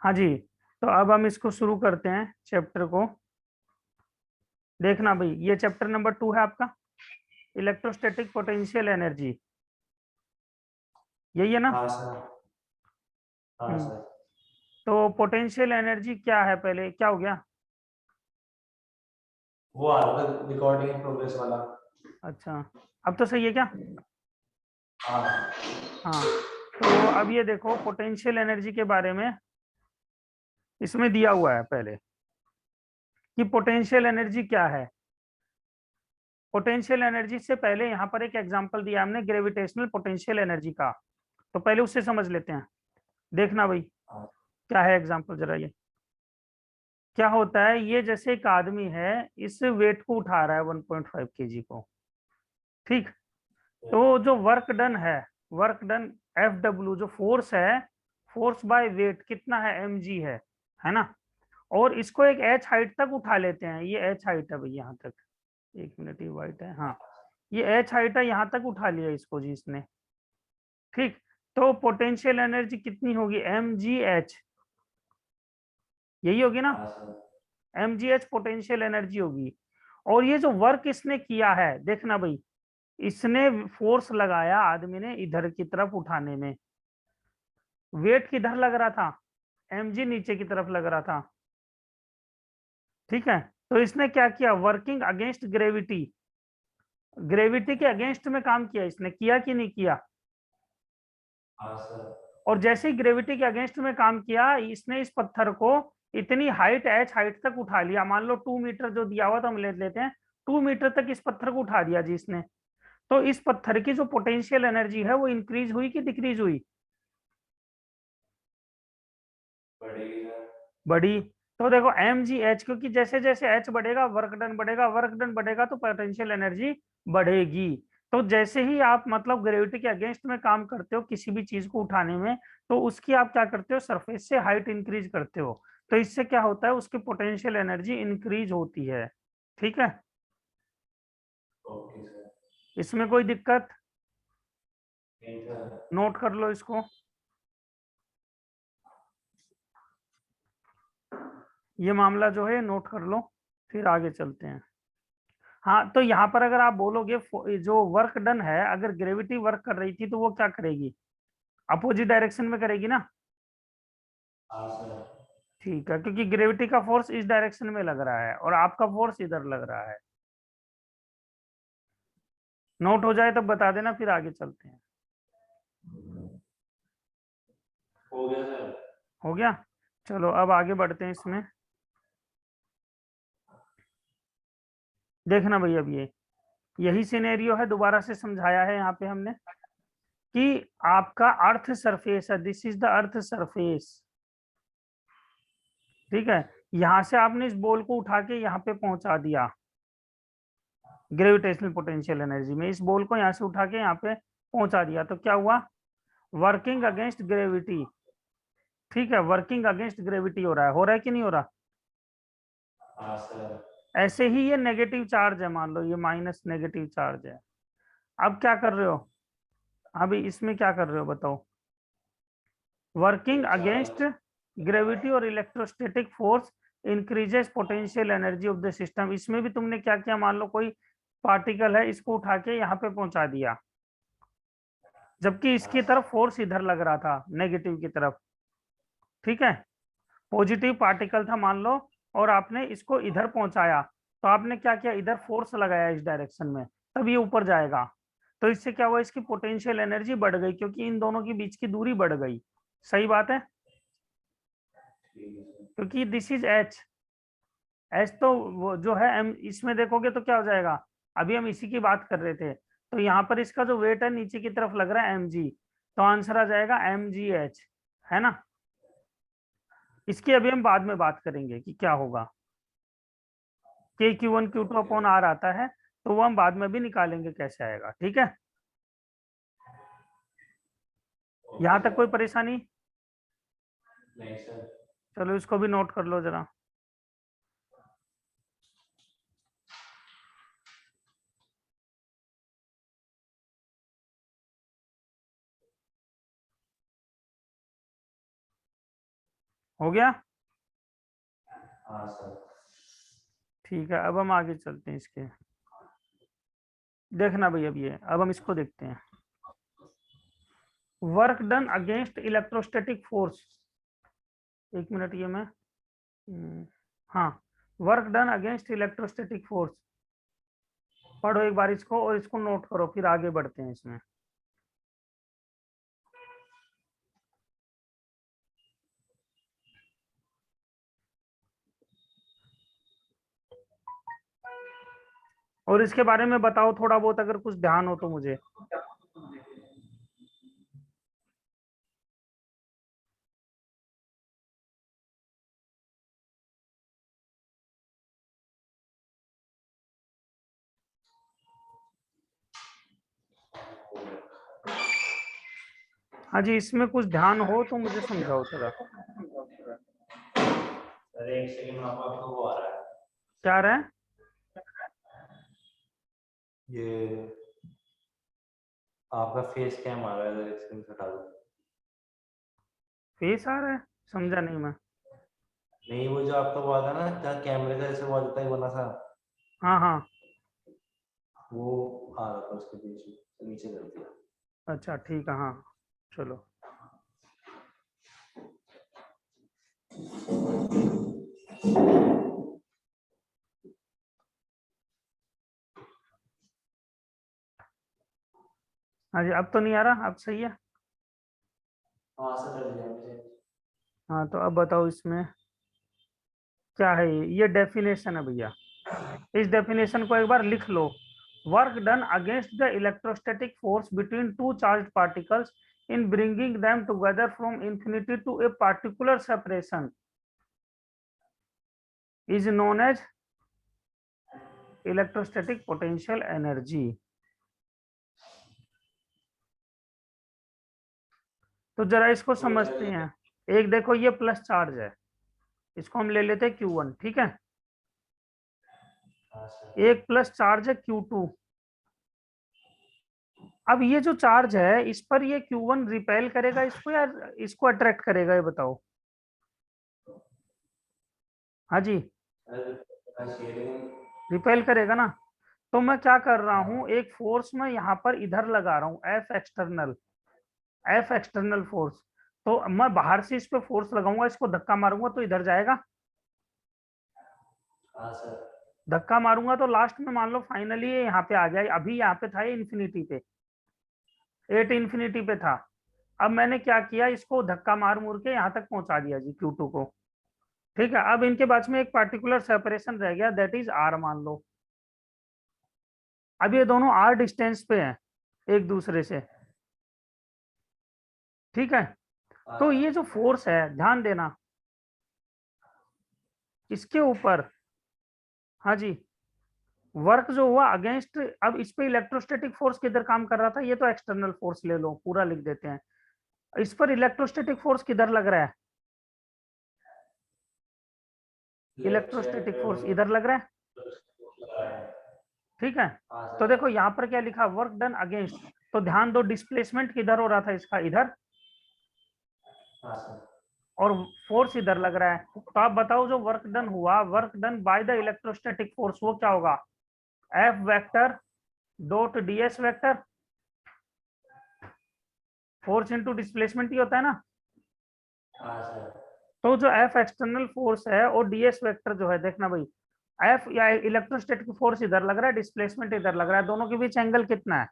हाँ जी, तो अब हम इसको शुरू करते हैं चैप्टर को। देखना भाई, ये चैप्टर नंबर 2 है आपका, इलेक्ट्रोस्टैटिक पोटेंशियल एनर्जी, यही है ना? हाँ सर। हाँ हम्म। सर। तो पोटेंशियल एनर्जी क्या है, पहले क्या हो गया? वो आ रहा था रिकॉर्डिंग इन प्रोग्रेस वाला। अच्छा, अब तो सही है क्या? हाँ। हाँ, तो अब ये देखो पोटेंशियल एनर्जी के बारे में इसमें दिया हुआ है पहले कि पोटेंशियल एनर्जी क्या है। पोटेंशियल एनर्जी से पहले यहाँ पर एक एग्जांपल दिया हमने ग्रेविटेशनल पोटेंशियल एनर्जी का, तो पहले उससे समझ लेते हैं। देखना भाई, हाँ। क्या है एग्जांपल जरा। ये क्या होता है, ये जैसे एक आदमी है, इस वेट को उठा रहा है 1.5 केजी को, ठीक। तो जो वर्क डन है, वर्क डन एफ डब्ल्यू, जो फोर्स है, फोर्स बाय वेट कितना है, एम जी है ना। और इसको एक एच हाइट तक उठा लेते हैं, ये एच हाइट है भाई यहाँ तक। एक मिनट, ये वाइट है, हाँ, ये एच हाइट है, यहाँ तक उठा लिया इसको जी इसने, ठीक। तो पोटेंशियल एनर्जी कितनी होगी, एम जी एच, यही होगी ना, हाँ sir. M G H potential energy होगी। और ये जो वर्क इसने किया है, देखना भाई, इसने फोर्स लगाया आदमी ने इधर की तरफ उठाने में, वेट किधर लग रहा था, एम जी नीचे की तरफ लग रहा था, ठीक है। तो इसने क्या किया, वर्किंग अगेंस्ट ग्रेविटी, ग्रेविटी के अगेंस्ट में काम किया इसने, किया कि नहीं किया? हाँ सर। और जैसे ही ग्रेविटी के अगेंस्ट में काम किया, इसने इस पत्थर को इतनी हाइट, एच हाइट तक उठा लिया। मान लो 2 मीटर जो दिया हुआ था, हम ले लेते हैं, 2 मीटर तक इस पत्थर को उठा दिया जी इसने। तो इस पत्थर की जो पोटेंशियल एनर्जी है वो इंक्रीज हुई कि डिक्रीज हुई? बढ़ेगी सर। बढ़ी। तो देखो एम जी एच, क्योंकि जैसे जैसे एच बढ़ेगा वर्क डन बढ़ेगा, वर्क डन बढ़ेगा तो पोटेंशियल एनर्जी बढ़ेगी। तो जैसे ही आप मतलब ग्रेविटी के अगेंस्ट में काम करते हो किसी भी चीज को उठाने में, तो उसकी आप क्या करते हो, सरफेस से हाइट इंक्रीज करते हो। तो इससे क्या होता है, उसकी पोटेंशियल एनर्जी इंक्रीज होती है, ठीक है। Okay sir. इसमें कोई दिक्कत? नहीं सर। नोट कर लो इसको, ये मामला जो है नोट कर लो, फिर आगे चलते हैं। हाँ, तो यहाँ पर अगर आप बोलोगे जो वर्क डन है, अगर ग्रेविटी वर्क कर रही थी तो वो क्या करेगी, अपोजिट डायरेक्शन में करेगी ना, हाँ सर। ठीक है, क्योंकि ग्रेविटी का फोर्स इस डायरेक्शन में लग रहा है और आपका फोर्स इधर लग रहा है। नोट हो जाए तब बता देना, फिर आगे चलते हैं। हो गया सर। हो गया, चलो अब आगे बढ़ते हैं इसमें। देखना भैया, अब ये यही सिनेरियो है, दोबारा से समझाया है यहाँ पे हमने कि आपका अर्थ सरफेस है, this is the earth surface, ठीक है। यहां से आपने इस बॉल को उठा के यहाँ पे पहुंचा दिया ग्रेविटेशनल पोटेंशियल एनर्जी में, इस बॉल को यहाँ से उठा के यहाँ पे पहुंचा दिया, तो क्या हुआ, वर्किंग अगेंस्ट ग्रेविटी, ठीक है, वर्किंग अगेंस्ट ग्रेविटी हो रहा है कि नहीं हो रहा? हाँ सर। ऐसे ही ये नेगेटिव चार्ज है, मान लो ये माइनस नेगेटिव चार्ज है। अब क्या कर रहे हो, अभी इसमें क्या कर रहे हो बताओ, वर्किंग अगेंस्ट चार्ज। ग्रेविटी और electrostatic force increases potential energy of the system. इसमें भी तुमने क्या किया, मान लो कोई पार्टिकल है, इसको उठा के यहाँ पे पहुंचा दिया, जबकि हाँ इसकी तरफ सर। फोर्स इधर लग रहा था, नेगेटिव की तरफ, ठीक है। पॉजिटिव पार्टिकल था मान लो, और आपने इसको इधर पहुंचाया, तो आपने क्या किया, इधर फोर्स लगाया इस डायरेक्शन में, तब ये ऊपर जाएगा। तो इससे क्या हुआ, इसकी पोटेंशियल एनर्जी बढ़ गई, क्योंकि इन दोनों के बीच की दूरी बढ़ गई। सही बात है, ठीक है सर। क्योंकि दिस इज एच, एच तो वो जो है एम, इसमें देखोगे तो क्या हो जाएगा, अभी हम इसी की बात कर रहे थे, तो यहाँ पर इसका जो वेट है नीचे की तरफ लग रहा है एम जी, तो आंसर आ जाएगा एम जी एच, है ना। इसकी अभी हम बाद में बात करेंगे कि क्या होगा, K Q one Q two okay upon R आता है, तो वो हम बाद में भी निकालेंगे कैसे आएगा, ठीक है। ओके यहाँ तक कोई सर। परेशानी? नहीं सर। चलो इसको भी नोट कर लो जरा। हो गया? हाँ सर। ठीक है, अब हम आगे चलते हैं इसके। देखना भाई, अब हम इसको देखते हैं। Work done against electrostatic force. एक मिनट, ये मैं हाँ, work done against electrostatic force. पढ़ो एक बार इसको और इसको नोट करो, फिर आगे बढ़ते हैं इसमें। और इसके बारे में बताओ थोड़ा बहुत, अगर कुछ ध्यान हो तो मुझे। हाँ जी, इसमें कुछ ध्यान हो तो मुझे समझाओ थोड़ा। सर एक सेकंड में आपको वो आ रहा है। क्या रहा है? ये आपका फेस कैम आ रहा है, एक सेकंड से हटा दो। फेस आ रहा है? समझा नहीं मैं। नहीं, वो जो आपका वो आता है ना, जहाँ कैमरे का जैसे वो आता है बना सा, हाँ हाँ, वो आ रहा था उसके पीछे, तो नीचे कर दिया। अच्छा ठीक है, हाँ चलो। हाँ जी, अब तो नहीं आ रहा, अब सही है। हाँ सर, कर दिया मुझे। हाँ तो अब बताओ इसमें क्या है। ये डेफिनेशन है भैया, इस डेफिनेशन को एक बार लिख लो। Work done against the electrostatic force between two charge particles in bringing them together from infinity to a particular separation is known as electrostatic potential energy। तो जरा इसको समझते हैं। एक देखो, ये प्लस चार्ज है, इसको हम ले लेते हैं Q1, ठीक है। हाँ सर। एक प्लस चार्ज है Q2। अब ये जो चार्ज है, इस पर ये Q1 रिपेल करेगा इसको या इसको अट्रैक्ट करेगा, ये बताओ। हाँ जी, रिपेल करेगा ना। तो मैं क्या कर रहा हूँ, एक फोर्स में यहाँ पर इधर लगा रहा हूँ, एफ एक्सटर्नल फोर्स। तो मैं बाहर से इस पे फोर्स लगाऊंगा, इसको धक्का मारूंगा तो इधर जाएगा। हाँ सर। धक्का मारूंगा तो लास्ट में मान लो फाइनली ये यहाँ पे आ गया। अभी यहाँ पे था ये इन्फिनिटी पे, 8 इन्फिनिटी पे था। अब मैंने क्या किया, इसको धक्का मार मुर के यहाँ तक पहुंचा दिया जी Q2 को। ठीक है, अब इनके बीच में एक पार्टिकुलर सेपरेशन रह गया, दैट इज R मान लो। अब ये दोनों R डिस्टेंस पे हैं एक दूसरे से, ठीक है। तो ये जो फोर्स है, ध्यान देना इसके ऊपर। हाँ जी, वर्क जो हुआ अगेंस्ट, अब इस पे इलेक्ट्रोस्टैटिक फोर्स किधर काम कर रहा था, ये तो एक्सटर्नल फोर्स ले लो, पूरा लिख देते हैं। इस पर इलेक्ट्रोस्टैटिक फोर्स किधर लग रहा है, इलेक्ट्रोस्टैटिक फोर्स इधर लग रहा है, ठीक है। तो देखो यहाँ पर क्या लिखा, वर्क डन अगेंस्ट। तो ध्यान दो, डिस्प्लेसमेंट किधर हो रहा था इसका, इधर, और फोर्स इधर लग रहा है। तो आप बताओ, जो वर्क डन हुआ, work done by the electrostatic force, वो क्या होगा, F vector dot DS vector, force into displacement ही होता है ना। तो जो एफ एक्सटर्नल फोर्स है और डीएस वेक्टर जो है, देखना भाई, एफ या इलेक्ट्रोस्टैटिक फोर्स इधर लग रहा है, डिस्प्लेसमेंट इधर लग रहा है, दोनों के बीच एंगल कितना है,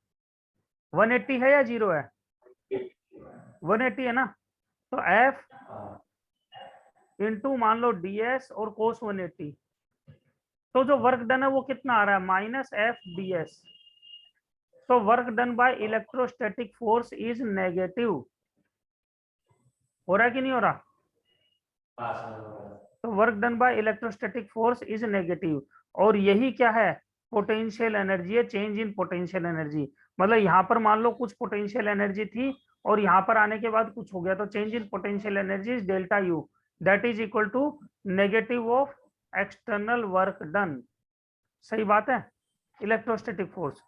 180 है या 0 है, 180 है ना। तो एफ इंटू मान लो डीएस और कोस 180, तो जो वर्क डन है वो कितना आ रहा है, माइनस एफ डीएस। तो work done by electrostatic force is negative. हो रहा है कि नहीं हो रहा? तो work done by electrostatic force is negative, और यही क्या है, पोटेंशियल एनर्जी है, चेंज इन पोटेंशियल एनर्जी। मतलब यहाँ पर मान लो कुछ पोटेंशियल एनर्जी थी और यहाँ पर आने के बाद कुछ हो गया, तो change in potential energy is delta U, that is equal to negative of external work done. सही बात है, electrostatic force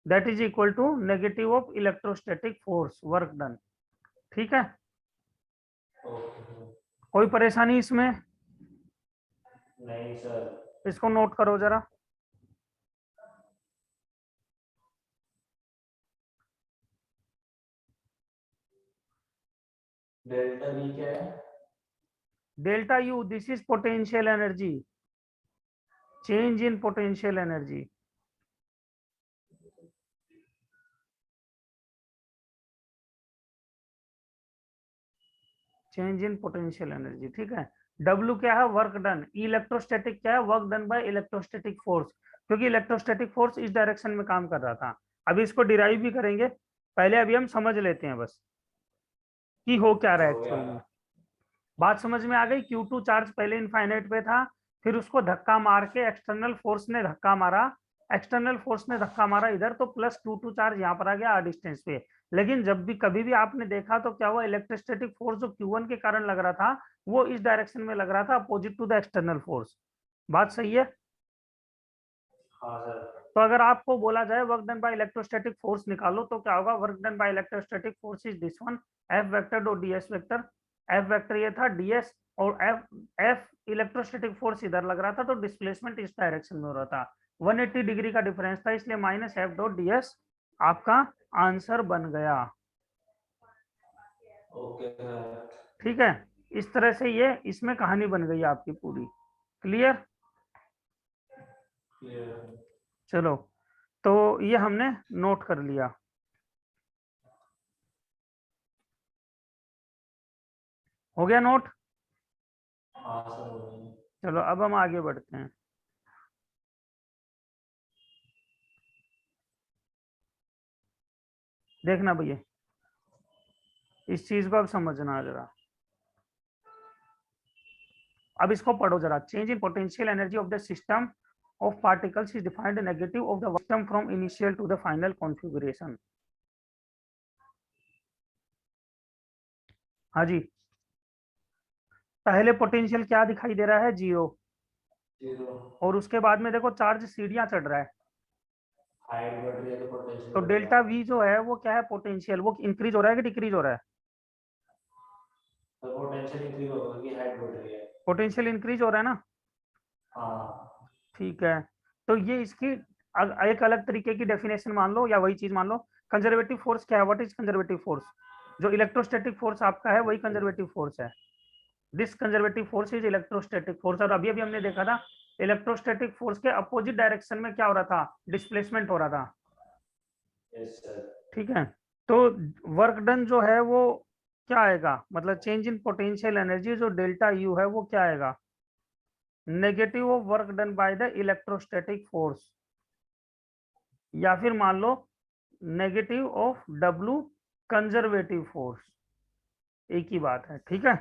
that is equal to negative of electrostatic force work done, ठीक है। कोई परेशानी इसमें? नहीं सर। इसको नोट करो जरा। डेल्टा V क्या है? Delta U, this is potential energy, change in potential energy. Change in potential energy, ठीक है। डब्ल्यू क्या है? Work done. इलेक्ट्रोस्टैटिक क्या है? Work done by electrostatic force, क्योंकि इलेक्ट्रोस्टैटिक फोर्स इस डायरेक्शन में काम कर रहा था। अभी इसको डिराइव भी करेंगे, पहले अभी हम समझ लेते हैं बस कि हो क्या रहा है हो गया। एक्चुअल में। बात समझ में आ गई? Q2 चार्ज पहले इनफाइनाइट पे था, फिर उसको धक्का मार के एक्सटर्नल फोर्स ने धक्का मारा, एक्सटर्नल फोर्स ने धक्का मारा इधर, तो प्लस Q2 चार्ज यहाँ पर आ गया डिस्टेंस पे। लेकिन जब भी कभी भी आपने देखा तो क्या हुआ, इलेक्ट्रोस्टैटिक फोर्स जो Q1 के कारण लग रहा था वो इस डायरेक्शन में लग रहा था, opposite to the external force. बात सही है? हाँ सर। तो अगर आपको बोला जाए work done by electrostatic force निकालो, तो क्या होगा? Work done by electrostatic force is this one, F vector dot ds vector. F vector ये था ds, और एफ एफ इलेक्ट्रोस्टैटिक फोर्स इधर लग रहा था, तो डिस्प्लेसमेंट इस डायरेक्शन में हो रहा था। 180 डिग्री का डिफरेंस था, इसलिए माइनस एफ डॉट ds आपका आंसर बन गया। Okay sir. ठीक है, इस तरह से ये इसमें कहानी बन गई आपकी पूरी। क्लियर? क्लियर। चलो, तो ये हमने नोट कर लिया। हो गया नोट? हाँ सर हो गया। चलो अब हम आगे बढ़ते हैं। देखना भैया, इस चीज को अब समझना जरा। अब इसको पढ़ो जरा। Change in potential energy of the system of particles is defined negative of the system from initial to the final configuration. हाँ जी, पहले पोटेंशियल क्या दिखाई दे रहा है? जीरो। जीरो। और उसके बाद में देखो चार्ज सीढ़ियां चढ़ रहा है, हाइट बढ़ रही है तो पोटेंशियल तो बढ़ेगा। डेल्टा वी जो है वो क्या है? पोटेंशियल, वो इंक्रीज हो रहा है कि डिक्रीज हो रहा है? तो पोटेंशियल इंक्रीज होगा क्योंकि हाइट बढ़ रही है। पोटेंशियल इंक्रीज हो रहा है ना? हाँ। ठीक है, तो ये इसकी एक अलग तरीके की डेफिनेशन मान लो, या वही चीज मान लो। कंजर्वेटिव फोर्स क्या है? What is conservative force? जो इलेक्ट्रोस्टैटिक फोर्स आपका है वही कंजर्वेटिव फोर्स है। This conservative force is electrostatic force. और अभी अभी हमने देखा था इलेक्ट्रोस्टैटिक फोर्स के अपोजिट डायरेक्शन में क्या हो रहा था? डिस्प्लेसमेंट हो रहा था। Yes sir. ठीक है, तो वर्क डन जो है वो क्या आएगा? मतलब चेंज इन पोटेंशियल एनर्जी जो डेल्टा यू है वो क्या आएगा? Negative of work done by the electrostatic force, या फिर मान लो negative of W conservative force, एक ही बात है। ठीक है,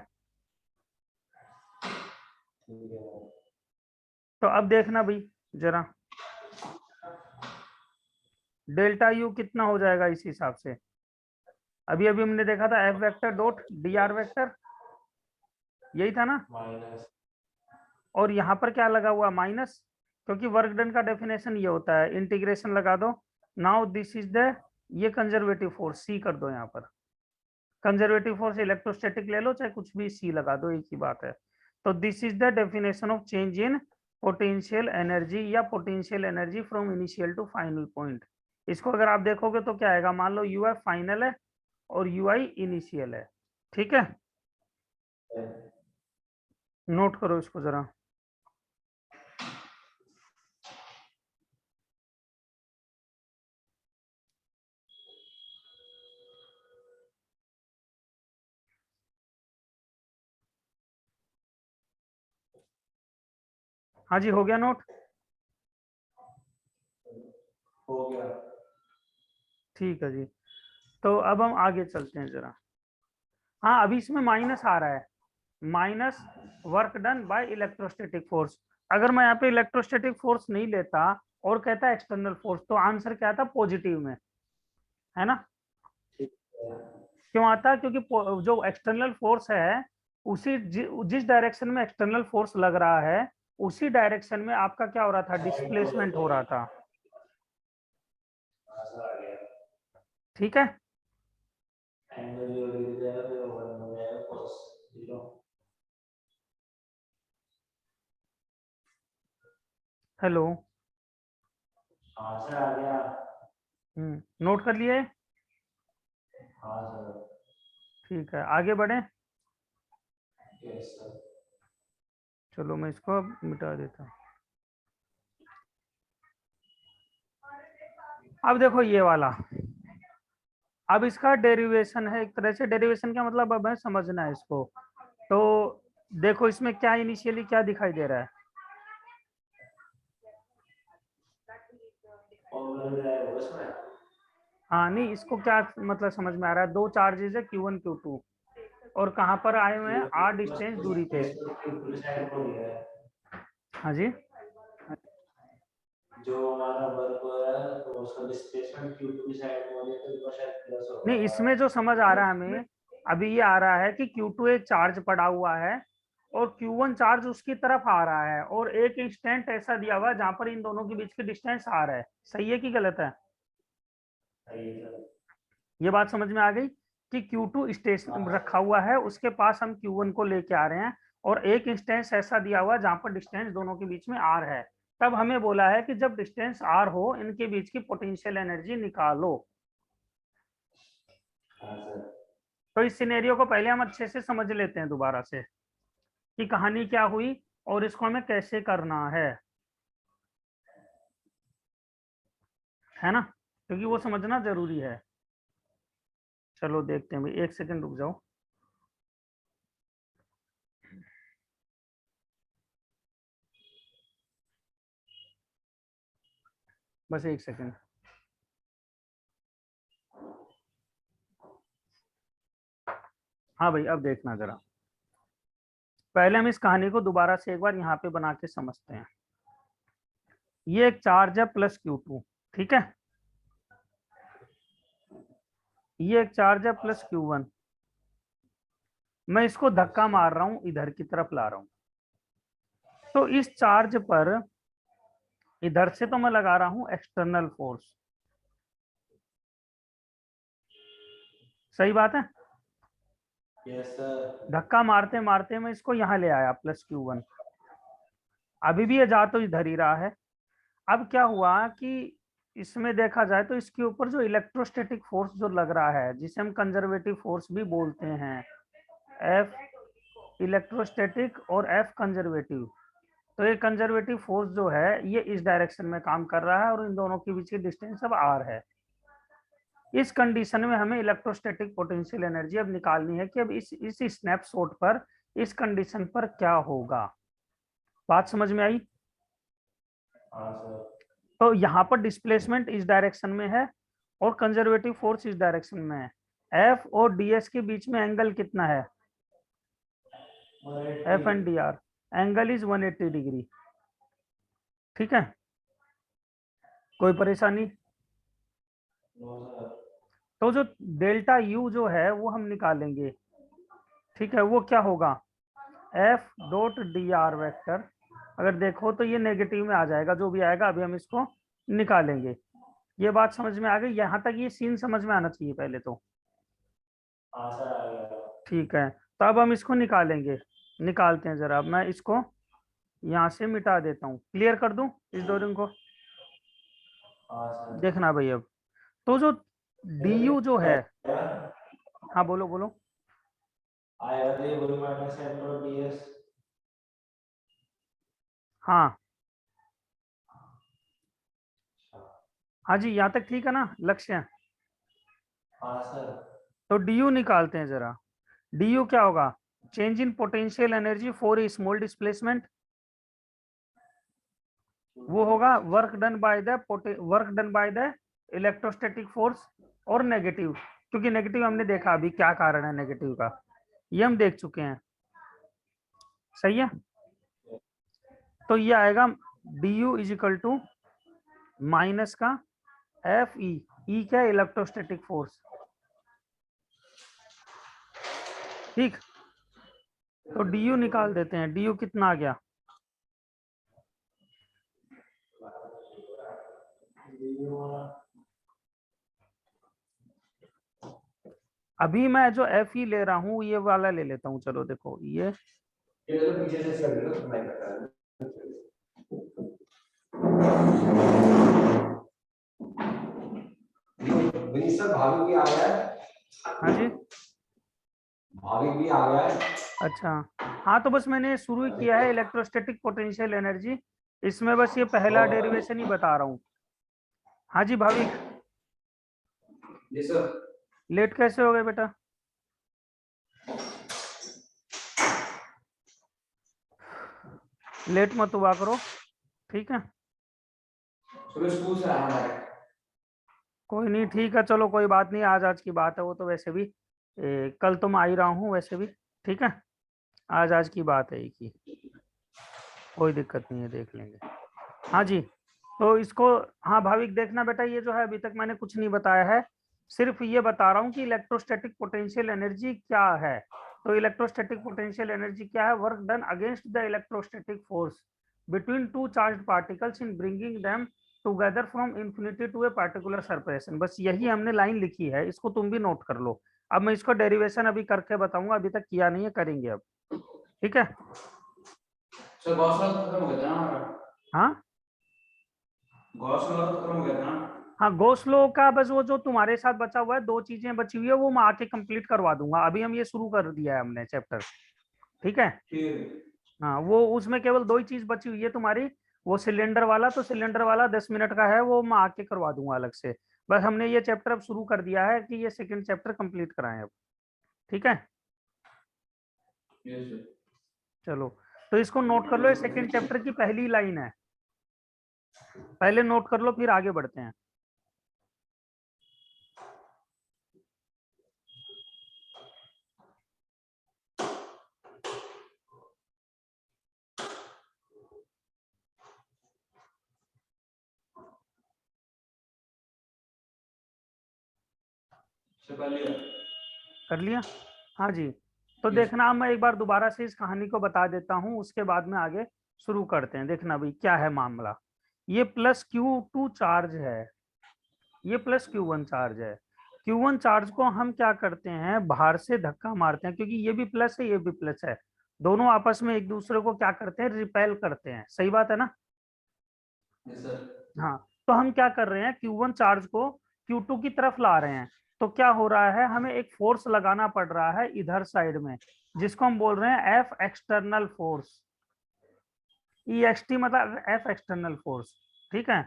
ठीक है। तो अब देखना भाई जरा, डेल्टा यू कितना हो जाएगा इस हिसाब से? अभी अभी हमने देखा था F vector dot D R vector, यही था ना? माइनस। और यहाँ पर क्या लगा हुआ? माइनस, क्योंकि वर्क डन का डेफिनेशन ये होता है, इंटीग्रेशन लगा दो। नाउ दिस इज द, ये कंजर्वेटिव फोर्स सी कर दो यहाँ पर। कंजर्वेटिव फोर्स इलेक्ट्रोस्टैटिक ले लो, चाहे कुछ भी सी लगा दो, एक ही बात है। तो this is the definition of change in potential energy, या potential energy from initial to final point. इसको अगर आप देखोगे तो क्या आएगा? मान लो यू आई फाइनल है और यू आई इनिशियल है। ठीक है, नोट करो इसको जरा। हाँ जी, हो गया नोट? हो गया। ठीक है जी, तो अब हम आगे चलते हैं जरा। हाँ, अभी इसमें माइनस आ रहा है, minus work done by electrostatic force. अगर मैं यहाँ पे इलेक्ट्रोस्टैटिक फोर्स नहीं लेता और कहता एक्सटर्नल फोर्स, तो आंसर क्या था? पॉजिटिव में, है ना? ठीक है। क्यों आता? क्योंकि जो एक्सटर्नल फोर्स है उसी जिस डायरेक्शन में एक्सटर्नल फोर्स लग रहा है उसी डायरेक्शन में आपका क्या हो रहा था? हाइट बढ़ डिस्प्लेसमेंट हो रहा जाएगी। था। आंसर आ गया। ठीक है, एंगल 0 डिग्री जाएगा तो 1 हो जाएगा cos 0। हेलो। हाँ सर आ गया। नोट कर लिए? हाँ सर। ठीक है, आगे बढ़े। Yes sir. चलो मैं इसको अब मिटा देता हूँ। अब देखो ये वाला, अब इसका डेरिवेशन है एक तरह से। डेरिवेशन का मतलब अब है समझना है इसको। तो देखो इसमें क्या इनिशियली क्या दिखाई दे रहा है। हाँ नहीं, इसको क्या मतलब समझ में आ रहा है। दो चार्जेस है Q1 Q2 और कहाँ पर आए हुए हैं, r डिस्टेंस दूरी पे। हाँ जी, जो हमारा वर्क हो रहा है तो उसका डिस्प्लेसमेंट Q2 की साइड में हो जाए तो इसका शायद प्लस होगा। नहीं इसमें जो समझ आ रहा है हमें अभी ये आ रहा है कि Q2 एक चार्ज पड़ा हुआ है और Q1 चार्ज उसकी तरफ आ रहा है और एक इंस्टेंट ऐसा दिया हुआ है जहां पर इन दोनों के बीच की डिस्टेंस r है। सही है कि गलत है? सही है सर। ये बात समझ में आ गई कि Q2 स्टेशन रखा हुआ है, उसके पास हम Q1 को लेके आ रहे हैं और एक इंस्टेंस ऐसा दिया हुआ है जहां पर डिस्टेंस दोनों के बीच में r है। तब हमें बोला है कि जब डिस्टेंस r हो इनके बीच की पोटेंशियल एनर्जी निकालो। हाँ सर। तो इस सिनेरियो को पहले हम अच्छे से समझ लेते हैं दोबारा से कि कहानी क्या हुई और इसको हमें कैसे करना है ना, क्योंकि वो समझना जरूरी है। चलो देखते हैं भाई, एक सेकंड रुक जाओ। बस एक सेकंड। हाँ भाई अब देखना जरा, पहले हम इस कहानी को दोबारा से एक बार यहाँ पे बना के समझते हैं। ये एक चार्ज है प्लस Q2, ठीक है। ये एक चार्ज है प्लस Q1। मैं इसको धक्का मार रहा हूं, इधर की तरफ ला रहा हूं। तो इस चार्ज पर इधर से तो मैं लगा रहा हूं एक्सटर्नल फोर्स। सही बात है। Yes sir. धक्का मारते मारते मैं इसको यहाँ ले आया प्लस Q1। अभी भी ये जा तो इधर ही रहा है। अब क्या हुआ कि इसमें देखा जाए तो इसके ऊपर जो इलेक्ट्रोस्टैटिक फोर्स जो लग रहा है, जिसे हम कंजर्वेटिव फोर्स भी बोलते हैं, F इलेक्ट्रोस्टैटिक और F कंजर्वेटिव। तो ये कंजर्वेटिव फोर्स जो है ये इस डायरेक्शन में काम कर रहा है और इन दोनों के बीच की डिस्टेंस अब r है। इस कंडीशन में हमें इलेक्ट्रोस्टैटिक पोटेंशियल एनर्जी अब निकालनी है कि अब इस स्नैपशॉट पर इस कंडीशन पर क्या होगा। बात समझ में आई? हाँ सर। तो यहाँ पर डिस्प्लेसमेंट इस डायरेक्शन में है और कंजर्वेटिव फोर्स इस डायरेक्शन में है। F और ds के बीच में एंगल कितना है? F and dr angle is 180 degree. ठीक है, कोई परेशानी? No sir. तो जो डेल्टा U जो है वो हम निकालेंगे। ठीक है, वो क्या होगा, F डॉट dr वेक्टर। अगर देखो तो ये नेगेटिव में आ जाएगा, जो भी आएगा अभी हम इसको निकालेंगे। ये बात समझ में आ गई? यहाँ तक ये सीन समझ में आना चाहिए पहले तो। हाँ सर आ गया। ठीक है, तो अब हम इसको निकालेंगे। निकालते हैं जरा, मैं इसको यहाँ से मिटा देता हूँ, क्लियर कर दूं इस डोरिंग को। हाँ सर। देखना भाई अब, तो जो du जो है, हाँ बोलो बोलो। आएगा तो ये 1 माइनस M डॉट ds। हाँ हाँ जी, यहाँ तक ठीक है ना लक्ष्य? हाँ सर। तो du निकालते हैं जरा। du क्या होगा, change in potential energy for a small displacement. वो होगा work done by the electrostatic force और नेगेटिव, क्योंकि नेगेटिव हमने देखा अभी क्या कारण है नेगेटिव का, ये हम देख चुके हैं। सही है, तो ये आएगा du is equal to minus का एफ ई क्या है, इलेक्ट्रोस्टैटिक फोर्स। ठीक, तो du निकाल देते हैं। du कितना आ गया, अभी मैं जो एफ ई ले रहा हूँ ये वाला ले लेता हूँ। चलो देखो ये तो पीछे से कर लो मैं बता दूं। सर भाविक भी आ गया है। हाँ जी, भाविक भी आ गया है। अच्छा। हाँ तो बस मैंने शुरू ही किया है इलेक्ट्रोस्टैटिक पोटेंशियल एनर्जी, इसमें बस ये पहला डेरिवेशन ही बता रहा हूँ। हाँ जी भाविक, जी सर। लेट कैसे हो गए बेटा? लेट मत हुआ करो, ठीक है? सुबह स्कूल से आया हूं। कोई नहीं, ठीक है, चलो कोई बात नहीं, आज की बात है वो तो, वैसे भी कल तो मैं आ ही रहा हूँ वैसे भी, ठीक है? आज की बात है की, कोई दिक्कत नहीं है, देख लेंगे। हाँ जी, तो इसको, हाँ भाविक देखना बेटा, ये जो है अभी तक मैंने कुछ नहीं बताया है, सिर्फ ये बता रहा हूँ कि इलेक्ट्रोस्टैटिक पोटेंशियल एनर्जी क्या है। तो इलेक्ट्रोस्टैटिक पोटेंशियल एनर्जी क्या है? Work done against the electrostatic force between two charged particles in bringing them together from infinity to a particular surface. बस यही हमने लाइन लिखी है, इसको तुम भी नोट कर लो। अब मैं इसको डेरिवेशन अभी करके बताऊंगा, अभी तक किया नहीं है, करेंगे अब, ठीक है? सर गॉस लॉ खत्म हो गया था ना हमारा। हाँ गॉस लॉ खत्म हो गया था ना। हाँ, गोस्लो का बस वो जो तुम्हारे साथ बचा हुआ है, दो चीजें बची हुई है, वो मैं आके कंप्लीट करवा दूंगा। अभी हम ये शुरू कर दिया है हमने चैप्टर, ठीक है? ठीक है। हाँ, वो उसमें केवल दो ही चीज बची हुई है तुम्हारी, वो सिलेंडर वाला, तो सिलेंडर वाला 10 मिनट का है, वो मैं आके करवा दूंगा अलग से। बस हमने ये चैप्टर अब शुरू कर दिया है कि ये सेकंड चैप्टर कंप्लीट कराएं अब, ठीक है? Yes sir. चलो, तो इसको नोट कर लो, ये सेकंड चैप्टर की पहली लाइन है, पहले नोट कर लो फिर आगे बढ़ते हैं। सर कर लिया। कर लिया? हाँ जी, तो Yes. देखना, मैं एक बार दोबारा से इस कहानी को बता देता हूँ, उसके बाद में आगे शुरू करते हैं। देखना भाई क्या है मामला, ये प्लस Q2 चार्ज है, ये प्लस Q1 चार्ज है। Q1 चार्ज को हम क्या करते हैं, बाहर से धक्का मारते हैं, क्योंकि ये भी प्लस है ये भी प्लस है, दोनों आपस में एक दूसरे को क्या करते हैं, रिपेल करते हैं। सही बात है ना? Yes sir. हाँ, तो हम क्या कर रहे हैं, Q1 चार्ज को Q2 की तरफ ला रहे हैं, तो क्या हो रहा है, हमें एक फोर्स लगाना पड़ रहा है इधर साइड में, जिसको हम बोल रहे हैं F एक्सटर्नल फोर्स, EXT मतलब F एक्सटर्नल फोर्स, ठीक है?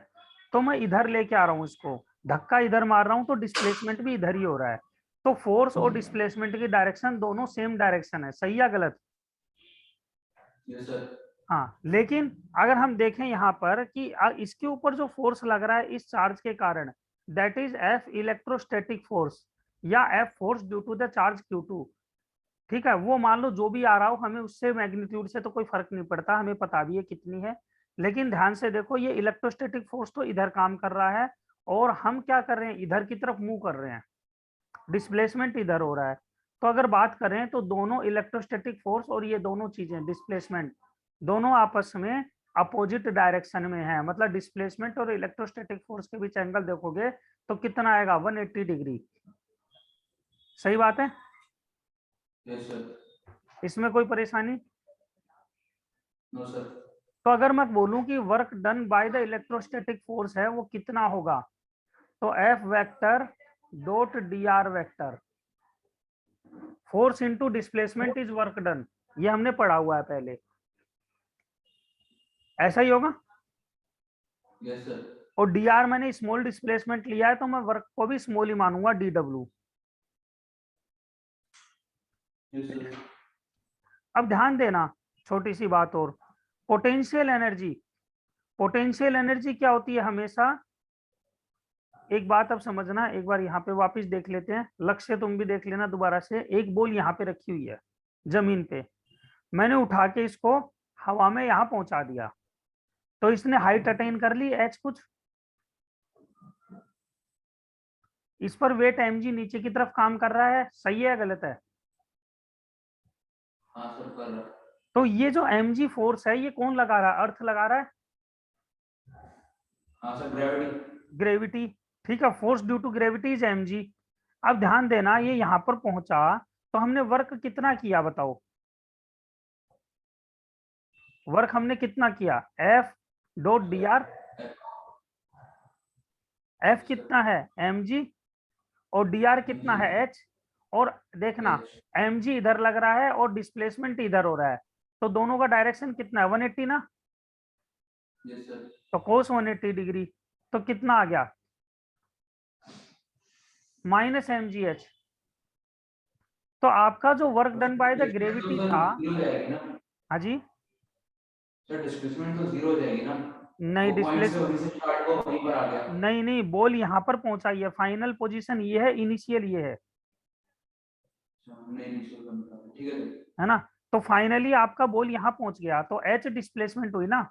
तो मैं इधर लेके आ रहा हूँ इसको, धक्का इधर मार रहा हूँ, तो डिस्प्लेसमेंट भी इधर ही हो रहा है। तो फोर्स और डिस्प्लेसमेंट की डायरेक्शन दोनों सेम डायरेक्शन है, सही या गलत? Yes sir. हाँ, लेकिन अगर हम देखें यहाँ पर कि इसके ऊपर जो फोर्स लग रहा है इस चार्ज के कारण, that is F electrostatic force या F force due to the charge Q2, ठीक है? वो मान लो जो भी आ रहा हो, हमें उससे मैग्नीट्यूड से तो कोई फर्क नहीं पड़ता, हमें पता भी है कितनी है, लेकिन ध्यान से देखो, ये इलेक्ट्रोस्टैटिक फोर्स तो इधर काम कर रहा है, और हम क्या कर रहे हैं, इधर की तरफ मूव कर रहे हैं, डिस्प्लेसमेंट इधर हो रहा है। तो अगर बात करें तो दोनों इलेक्ट्रोस्टैटिक फोर्स और ये दोनों चीजें डिस्प्लेसमेंट, दोनों आपस में अपोजिट डायरेक्शन में है, मतलब डिस्प्लेसमेंट और इलेक्ट्रोस्टैटिक फोर्स के बीच एंगल देखोगे तो कितना आएगा, 180 डिग्री। सही बात है? Yes sir. इसमें कोई परेशानी? No sir. तो अगर मैं बोलूं कि work done by the electrostatic force है वो कितना होगा, तो F vector dot dr vector, force into displacement is work done, ये हमने पढ़ा हुआ है पहले, ऐसा ही होगा। Yes sir. और dr मैंने स्मॉल डिस्प्लेसमेंट लिया है, तो मैं वर्क को भी स्मॉल ही मानूंगा, dw। Yes sir. अब ध्यान देना, छोटी सी बात और, पोटेंशियल एनर्जी, पोटेंशियल एनर्जी क्या होती है हमेशा, एक बात अब समझना, एक बार यहाँ पे वापस देख लेते हैं, लक्ष्य तुम भी देख लेना दोबारा से। एक बॉल यहाँ पे रखी हुई है जमीन पे, मैंने उठा के इसको हवा में यहाँ पहुंचा दिया, तो इसने हाइट अटेन कर ली h कुछ, इस पर वेट mg नीचे की तरफ काम कर रहा है, सही है या गलत है? हाँ सर कर रहा। तो ये जो mg फोर्स है ये कौन लगा रहा है, अर्थ लगा रहा है, हाँ सर ग्रेविटी। ग्रेविटी, ठीक है? Force due to gravity is mg। अब ध्यान देना, ये यहाँ पर पहुंचा तो हमने वर्क कितना किया बताओ, वर्क हमने कितना किया, F dot D R, F कितना है mg और डी आर कितना है h, और देखना mg इधर लग रहा है और डिस्प्लेसमेंट इधर हो रहा है, तो दोनों का डायरेक्शन कितना है 180 ना, यस सर। तो कोस 180 डिग्री, तो कितना आ गया माइनस mgh। तो आपका जो work done by the gravity था, जीरो जाएगी ना हाँ जी, सर, डिस्प्लेसमेंट तो जीरो हो जाएगी ना, नहीं वो पॉइंट डिस्प्लेस, से वहीं से स्टार्ट हुआ वहीं पर आ गया। नहीं नहीं, बॉल यहाँ पर पहुंचा, ये फाइनल पोजीशन ये है, इनिशियल ये है नहीं नहीं सर, ठीक है ना, तो फाइनली आपका बॉल यहाँ पहुंच गया, तो एच डिस्प्लेसमेंट हुई ना।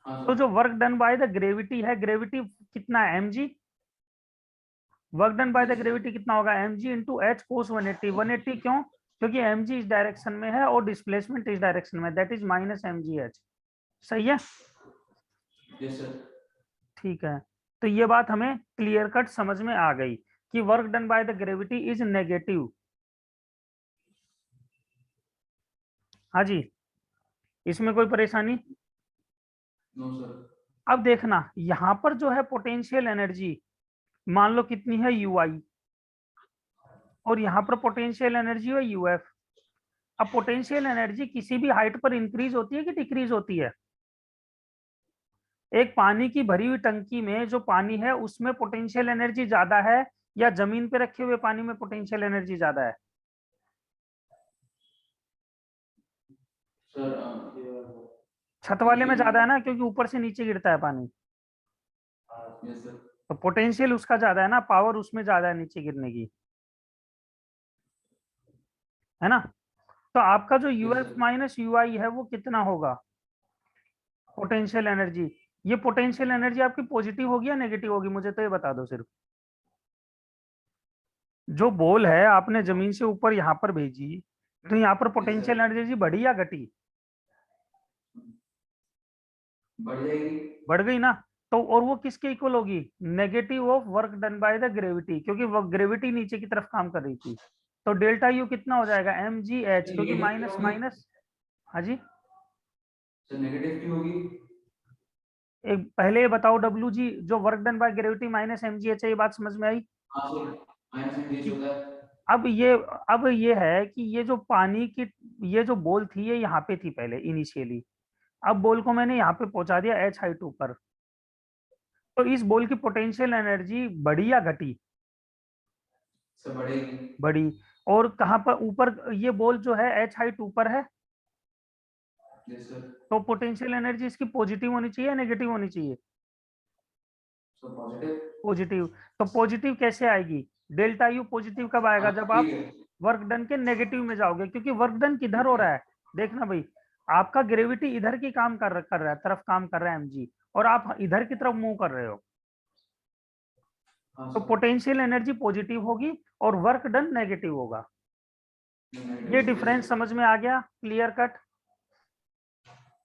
हाँ तो सर। जो work done by the gravity है, ग्रेविटी कितना है mg, work done by the gravity कितना होगा mg इंटू एच कोस 180, 180 क्यों, क्योंकि mg इस डायरेक्शन में है और डिस्प्लेसमेंट इस डायरेक्शन में, दैट इज माइनस mgh। सही है, यस सर। ठीक है। तो ये बात हमें क्लियर कट समझ में आ गई कि work done by the gravity is negative. हाँ जी, इसमें कोई परेशानी? No sir. अब देखना यहाँ पर जो है पोटेंशियल एनर्जी मान लो कितनी है ui, और यहाँ पर पोटेंशियल एनर्जी है uf। अब पोटेंशियल एनर्जी किसी भी हाइट पर इंक्रीज होती है कि डिक्रीज होती है? एक पानी की भरी हुई टंकी में जो पानी है उसमें पोटेंशियल एनर्जी ज्यादा है, या जमीन पे रखे हुए पानी में पोटेंशियल एनर्जी ज्यादा है? सर छत वाले में ज्यादा है ना, क्योंकि ऊपर से नीचे गिरता है पानी, यस सर। तो पोटेंशियल उसका ज्यादा है ना, पावर उसमें ज्यादा है नीचे गिरने की, है ना। तो आपका जो uf माइनस ui है वो कितना होगा पोटेंशियल एनर्जी? ये पोटेंशियल एनर्जी आपकी पॉजिटिव होगी या नेगेटिव होगी, मुझे तो ये बता दो सिर्फ। जो बॉल है आपने जमीन से ऊपर यहाँ पर भेजी, तो यहाँ पर पोटेंशियल एनर्जी बढ़ी या घटी? बढ़ जाएगी। बढ़ गई ना, तो और वो किसके इक्वल होगी, negative of work done by the gravity, क्योंकि वो ग्रेविटी नीचे की तरफ काम कर रही थी। तो डेल्टा यू कितना हो जाएगा mgh, क्योंकि माइनस माइनस, हाँ जी, सर नेगेटिव क्यों होगी? एक पहले ये बताओ wg जो work done by gravity minus mgh है, ये बात समझ में आई? हाँ सर, माइनस एमजीएच होता है। अब ये है कि ये जो पानी की ये जो बॉल थी ये यहाँ पे थी पहले इनिशियली, अब बॉल को मैंने यहाँ पे पहुंचा दिया h हाइट ऊपर, तो इस बॉल की पोटेंशियल एनर्जी बढ़ी या घटी? सर बढ़ेगी। बढ़ी। और कहाँ पर ऊपर ये बॉल जो है h हाइट ऊपर है, यस सर। तो पोटेंशियल एनर्जी इसकी पॉजिटिव होनी चाहिए, नेगेटिव होनी चाहिए? Sir positive. पॉजिटिव। तो पॉजिटिव कैसे आएगी, डेल्टा यू पॉजिटिव कब आएगा, जब आप ठीक है। वर्क डन के नेगेटिव में जाओगे, क्योंकि वर्क डन किधर हो रहा है, देखना भाई, आपका ग्रेविटी इधर की काम कर रहा है, तरफ काम कर रहा है mg, और आप इधर की तरफ मूव कर रहे हो, हाँ तो सर। पोटेंशियल एनर्जी पॉजिटिव होगी और वर्क डन नेगेटिव होगा। ये डिफरेंस समझ में आ गया, क्लियर कट?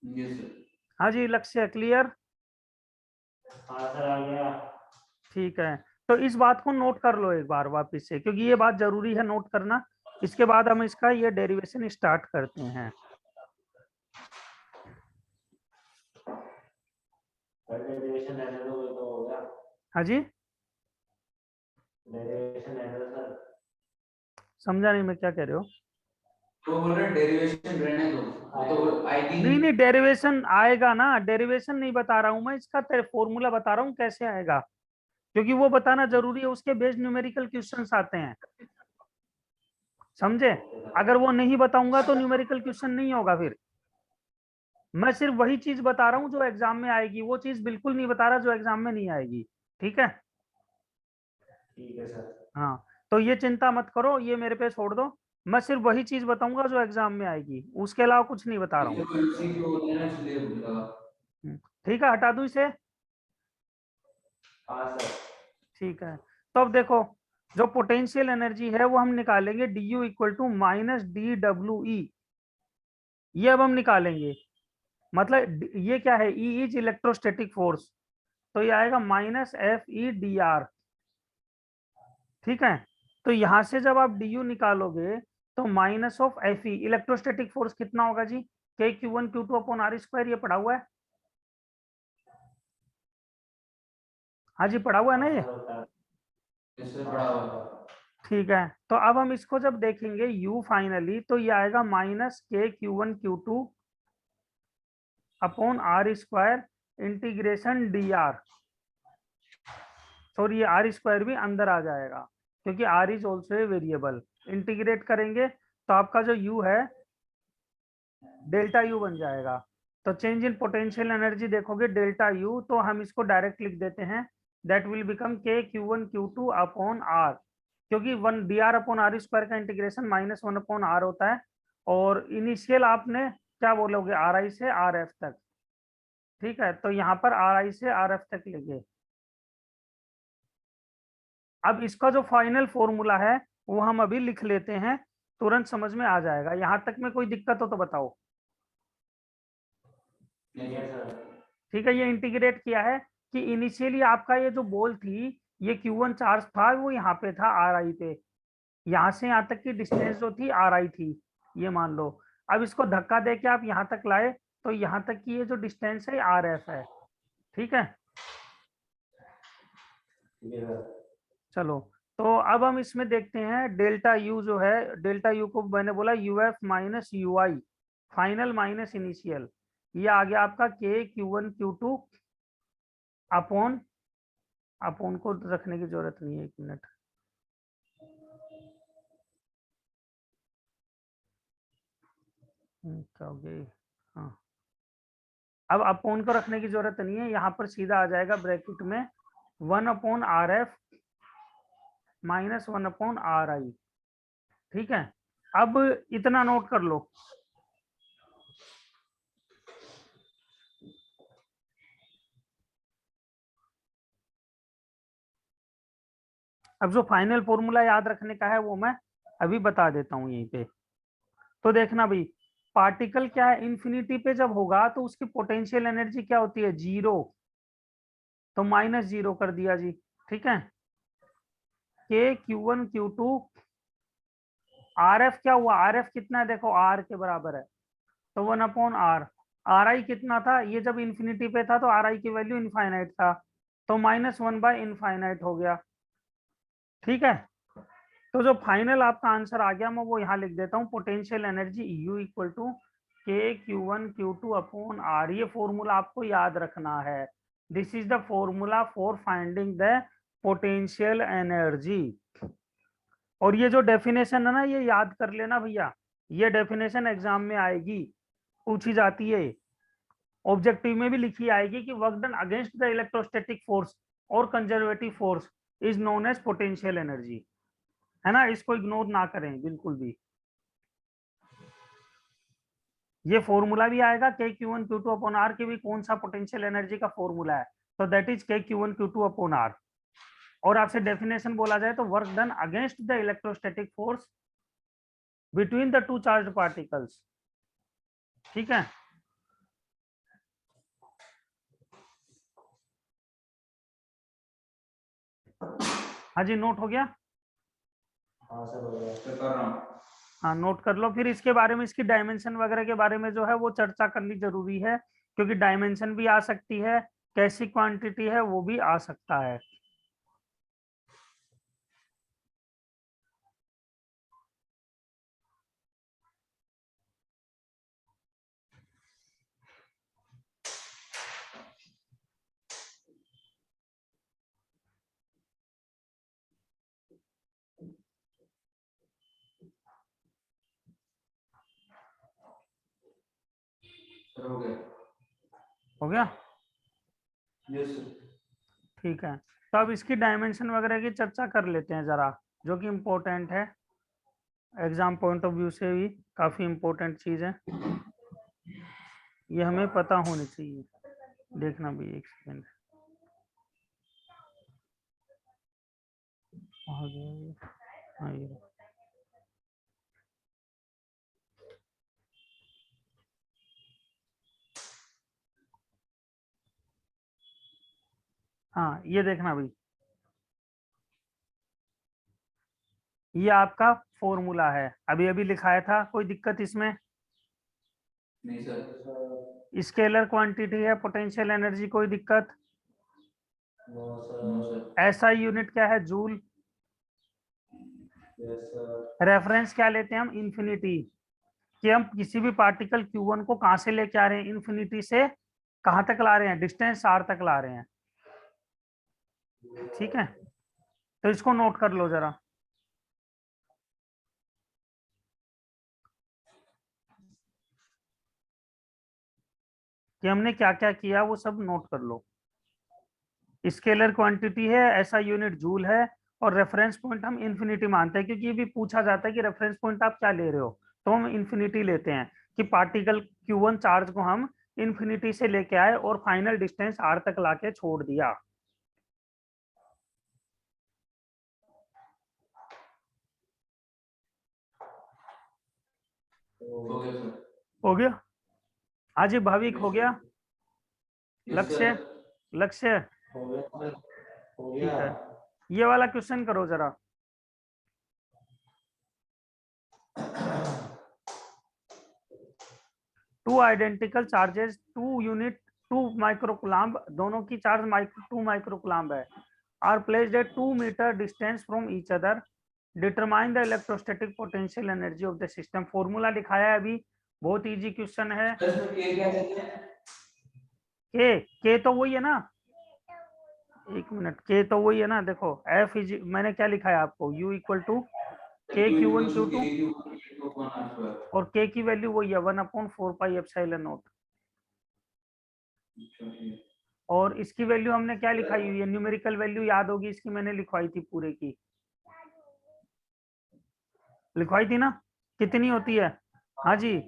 Yes sir. हाँ जी, लक्ष्य क्लियर? हाँ सर आ गया। ठीक है, तो इस बात को नोट कर लो एक बार वापस से, क्योंकि ये बात जरूरी है नोट करना। इसके बाद हम इसका ये डेरिवेशन स्टार्ट करते हैं। डेरिवेशन एरर हो गया। हाँ जी, डेरिवेशन एरर सर। समझा नहीं मैं क्या कह रहे हो? तो बोल रहे डेरिवेशन रहने दो, वो तो आएगी नहीं नहीं, डेरिवेशन आएगा ना, डेरिवेशन नहीं बता रहा हूं मैं, इसका फॉर्मूला बता रहा हूँ कैसे आएगा, क्योंकि वो बताना जरूरी है, उसके बेस्ड न्यूमेरिकल क्वेश्चंस आते हैं, समझे? अगर वो नहीं बताऊंगा तो न्यूमेरिकल क्वेश्चन नहीं होगा, फिर मैं सिर्फ वही चीज बता रहा हूँ जो एग्जाम में आएगी, वो चीज बिल्कुल नहीं बता रहा जो एग्जाम में नहीं आएगी। ठीक है? ठीक है सर। हाँ, तो ये चिंता मत करो, ये मेरे पे छोड़ दो, मैं सिर्फ वही चीज बताऊंगा जो एग्जाम में आएगी, उसके अलावा कुछ नहीं बता रहा हूँ। ठीक है, हटा दूं इसे? हाँ सर। ठीक है, तो अब देखो, जो पोटेंशियल एनर्जी है वो हम निकालेंगे du equal to minus dwe, ये अब हम निकालेंगे, मतलब ये क्या है, E इज इलेक्ट्रोस्टैटिक फोर्स, तो ये आएगा माइनस FE dr। ठीक है, तो यहां से जब आप du निकालोगे तो minus of Fe, electrostatic force कितना होगा जी, K Q1 Q2 upon R square, ये पढ़ा हुआ है, हाँ जी पढ़ा हुआ है ना ये, इससे बड़ा होगा। ठीक है। तो अब हम इसको जब देखेंगे u फाइनली, तो ये आएगा minus K Q1 Q2 upon R square integration dr। Sorry, ये आर स्क्वायर भी अंदर आ जाएगा क्योंकि r is also a variable. Integrate करेंगे तो आपका जो u है डेल्टा u बन जाएगा। तो चेंज इन पोटेंशियल एनर्जी देखोगे डेल्टा u, तो हम इसको डायरेक्ट लिख देते हैं, दैट विल बिकम के Q1 Q2 अपॉन r, क्योंकि 1 dr अपॉन आर स्क्वायर का इंटीग्रेशन -1 अपॉन r होता है। और इनिशियल आपने क्या बोलोगे, ri से rf तक, ठीक है। तो यहाँ पर ri से rf तक लेंगे। अब इसका जो फाइनल फॉर्मूला है वो हम अभी लिख लेते हैं, तुरंत समझ में आ जाएगा। यहाँ तक में कोई दिक्कत हो तो बताओ। नहीं Yes, है। sir. ठीक है, ये इंटीग्रेट किया है कि इनिशियली आपका ये जो बॉल थी, ये Q1 चार्ज था, वो यहाँ पे था Ri पे, यहाँ से यहाँ तक की डिस्टेंस जो थी Ri थी, ये मान लो। अब इसको धक्का दे के आप यहाँ तक लाए, तो यहाँ तक की ये जो डिस्टेंस है Rf है, ठीक है। Yes, sir. चलो, तो अब हम इसमें देखते हैं डेल्टा यू जो है, डेल्टा यू को मैंने बोला UF minus you I, final minus initial, ये आ गया आपका के Q1 Q2 अपॉन, अपॉन को रखने की जरूरत नहीं है, 1 मिनट, क्या हो गया, हाँ। अब अपॉन को रखने की जरूरत नहीं है, यहाँ पर सीधा आ जाएगा ब्रैकेट में 1 upon R F minus 1 upon are आई, ठीक है। अब इतना नोट कर लो, अब जो फाइनल फॉर्मूला याद रखने का है वो मैं अभी बता देता हूँ यहीं पे। तो देखना भाई, पार्टिकल क्या है, इंफिनिटी पे जब होगा तो उसकी पोटेंशियल एनर्जी क्या होती है, 0, तो -0 कर दिया जी, ठीक है। के Q1 Q2 आर एफ क्या हुआ, आर एफ कितना है, देखो आर के बराबर है, तो 1 अपॉन आर। आर आई कितना था, ये जब इंफिनिटी पे था तो आर आई की वैल्यू इनफाइनाइट था, तो -1 बाय इनफाइनाइट हो गया, ठीक है। तो जो फाइनल आपका आंसर आ गया, मैं वो यहाँ लिख देता हूँ, potential energy U equal to K Q1 Q2 upon are. ये फॉर्मूला आपको याद रखना है, this is the formula for finding the potential energy. और ये जो डेफिनेशन है ना, ये याद कर लेना भैया, ये डेफिनेशन एग्जाम में आएगी, पूछी जाती है, ऑब्जेक्टिव में भी लिखी आएगी कि work done against the electrostatic force और conservative force is known as potential energy, है ना। इसको इग्नोर ना करें बिल्कुल भी। ये फॉर्मूला भी आएगा के Q1 Q2 अपॉन आर, के भी कौन सा पोटेंशियल एनर्जी का फॉर्मूला है, तो दैट इज के Q1 Q2 अपॉन आर। और आपसे डेफिनेशन बोला जाए तो work done against the electrostatic force between the two charged particles, ठीक है। हाँ जी, नोट हो गया, हाँ सर, हो गया। तो कर रहा हूँ। हाँ नोट कर लो। फिर इसके बारे में, इसकी डायमेंशन वगैरह के बारे में जो है वो चर्चा करनी जरूरी है, क्योंकि डायमेंशन भी आ सकती है, कैसी क्वांटिटी है वो भी आ सकता है। सर हो गया। हो गया, यस सर। ठीक है। तो अब इसकी डायमेंशन वगैरह की चर्चा कर लेते हैं जरा, जो कि इम्पोर्टेंट है, एग्जाम पॉइंट ऑफ व्यू से भी काफी इम्पोर्टेंट चीज है, ये हमें पता होनी चाहिए। देखना भी, एक सेकेंड, हाँ ये, हाँ ये देखना भाई, ये आपका फॉर्मूला है, अभी अभी लिखाया था, कोई दिक्कत इसमें, नहीं सर। स्केलर क्वांटिटी है पोटेंशियल एनर्जी, कोई दिक्कत, नो नो सर। सर। ऐसा यूनिट क्या है? जूल। Yes sir. रेफरेंस क्या लेते हैं हम? इन्फिनिटी। कि हम किसी भी पार्टिकल Q1 को कहां से लेके आ रहे हैं? इन्फिनिटी से कहां तक ला रहे हैं? डिस्टेंस R तक ला रहे हैं। ठीक है, तो इसको नोट कर लो जरा। कि हमने क्या क्या किया वो सब नोट कर लो। स्केलर क्वांटिटी है, ऐसा यूनिट जूल है, और रेफरेंस पॉइंट हम इन्फिनिटी मानते हैं, क्योंकि ये भी पूछा जाता है कि रेफरेंस पॉइंट आप क्या ले रहे हो, तो हम इन्फिनिटी लेते हैं कि पार्टिकल Q1 चार्ज को हम इन्फिनिटी से लेके आए और फाइनल डिस्टेंस R तक लाके छोड़ दिया। हो गया सर। हो गया? हाँ जी, भाविक हो गया? यस लक्ष्य? सर। लक्ष्य हो गया सर। हो ठीक गया। है, ये वाला क्वेश्चन करो जरा। Two identical charges, two unit, 2 microcoulomb, दोनों की चार्ज 2 माइक्रोकुलाम्ब है, are placed at 2 metre distance from each other, determine the electrostatic potential energy of the system. Formula दिखाया है अभी, बहुत इजी क्वेश्चन है। सर इसमें के क्या देते हैं? के तो वही है ना, एक मिनट, के तो वही है ना, देखो एफ इज, मैंने क्या लिखा है आपको, यू इक्वल टू के Q Q1 equals to Q2, K Q upon R square। और के की वैल्यू वही है 1/4 पाई एप्सिलॉन नॉट। अच्छा, ठीक है। और इसकी वैल्यू हमने क्या लिखाई हुई है? न्यूमेरिकल वैल्यू याद होगी इसकी, मैंने लिखवाई थी पूरे की, लिखवाई थी ना, कितनी होती है? हाँ जी,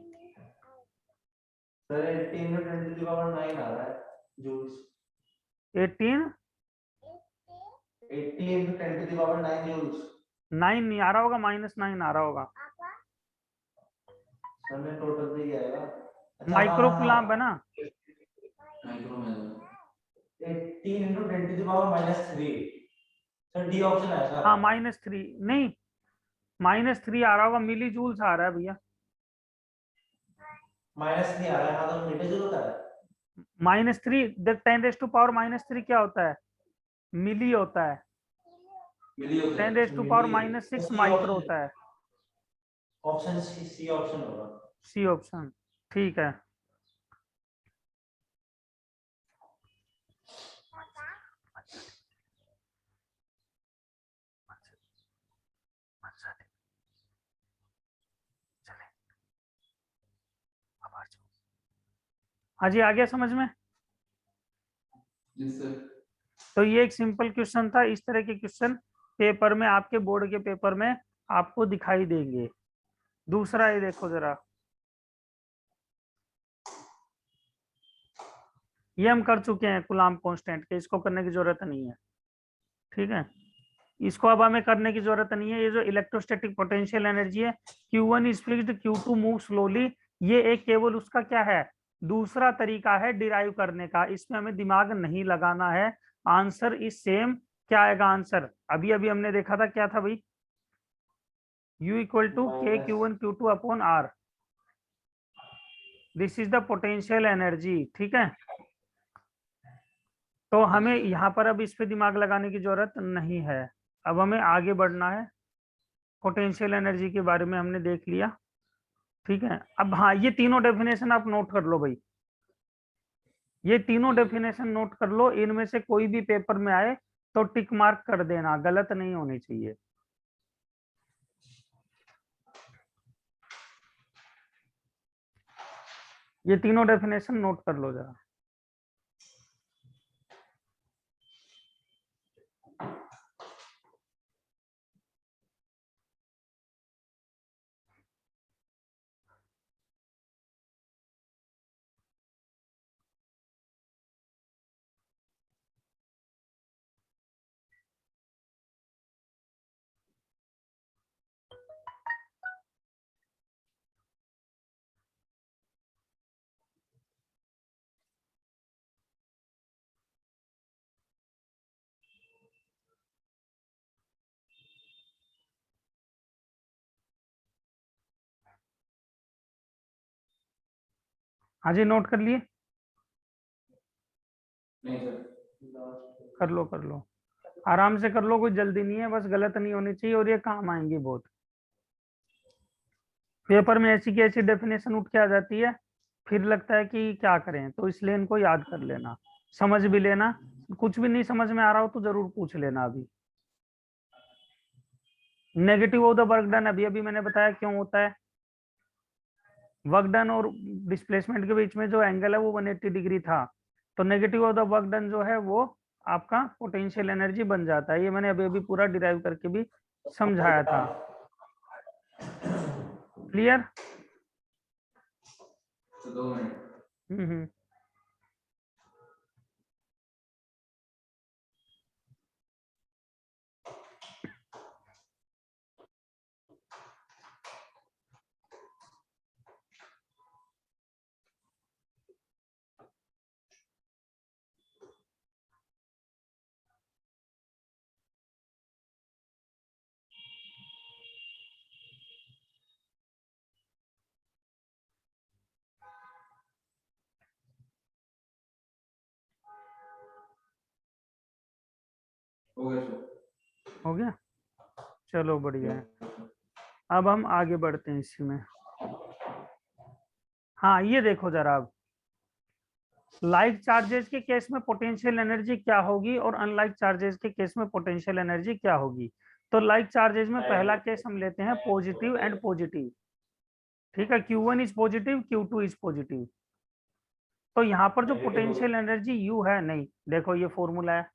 सर 18 में 10 टू द पावर 9 आ रहा है joules. 18, 18 into 10 to the power 9 joules। 9 नहीं आ रहा होगा, -9 आ रहा होगा। सर ने टोटल पे ही आएगा। अच्छा हाँ माइक्रो हाँ कुलाम्ब है हाँ। ना? माइक्रो में sir. 18 into 10 to the power -3। Sir D option है सर। हाँ -3 नहीं, -3 आ रहा होगा, मिली जूल्स आ रहा है भैया। माइनस नहीं आ रहा है, हाँ तो मीटर जूल होता है। -3 देख, 10⁻³ क्या होता है? मिली होता है। मिली होता है। 10⁻⁻6 सी माइक्रो ऑप्शन, होता है। ऑप्शन सी ऑप्शन होगा। सी ऑप्शन, ठीक है। हाँ जी, आ गया समझ में? Yes sir. तो ये एक सिंपल क्वेश्चन था। इस तरह के क्वेश्चन पेपर में, आपके बोर्ड के पेपर में आपको दिखाई देंगे। दूसरा ये देखो जरा, ये हम कर चुके हैं कूलाम्ब कांस्टेंट के, इसको करने की जरूरत नहीं है। ठीक है, इसको अब हमें करने की जरूरत नहीं है। ये जो इलेक्ट्रोस्टैटिक पोटेंशियल एनर्जी है, Q1 is fixed, Q2 move slowly, ये एक केवल उसका क्या है, दूसरा तरीका है डिराइव करने का, इसमें हमें दिमाग नहीं लगाना है। Answer is same. क्या आएगा आंसर? अभी अभी हमने देखा था, क्या था भाई? U equal to K Q1 Q2 upon R, this is the potential energy. ठीक है, तो हमें यहाँ पर अब इस पे दिमाग लगाने की जरूरत नहीं है। अब हमें आगे बढ़ना है। पोटेंशियल एनर्जी के बारे में हमने देख लिया। ठीक है, अब हाँ, ये तीनों डेफिनेशन आप नोट कर लो भाई, ये तीनों डेफिनेशन नोट कर लो। इनमें से कोई भी पेपर में आए तो टिक मार्क कर देना, गलत नहीं होनी चाहिए। ये तीनों डेफिनेशन नोट कर लो जरा। हाँ जी, नोट कर लिए? नहीं सर। कर लो कर लो, आराम से कर लो, कोई जल्दी नहीं है, बस गलत नहीं होनी चाहिए और ये काम आएंगी बहुत। पेपर में ऐसी की ऐसी डेफिनेशन उठ के आ जाती है, फिर लगता है कि क्या करें, तो इसलिए इनको याद कर लेना, समझ भी लेना, कुछ भी नहीं समझ में आ रहा हो तो जरूर पूछ लेना। अभी negative of the work done, अभी अभी मैंने बताया क्यों होता है। वर्क डन और डिस्प्लेसमेंट के बीच में जो एंगल है वो 180 डिग्री था, तो negative of the work done जो है वो आपका पोटेंशियल एनर्जी बन जाता है। ये मैंने अभी अभी पूरा डिराइव करके भी समझाया था। क्लियर? तो 2 मिनट। हम्म। हो गया सर। हो गया, चलो बढ़िया है। अब हम आगे बढ़ते हैं इसी में। हाँ ये देखो जरा, अब लाइक चार्जेस के केस में पोटेंशियल एनर्जी क्या होगी और अनलाइक चार्जेस के केस में पोटेंशियल एनर्जी क्या होगी। तो लाइक चार्जेस में पहला केस हम लेते हैं पॉजिटिव एंड पॉजिटिव, ठीक है, Q1 is positive, Q2 is positive. तो यहाँ पर जो पोटेंशियल एनर्जी U है, नहीं देखो ये फॉर्मूला है,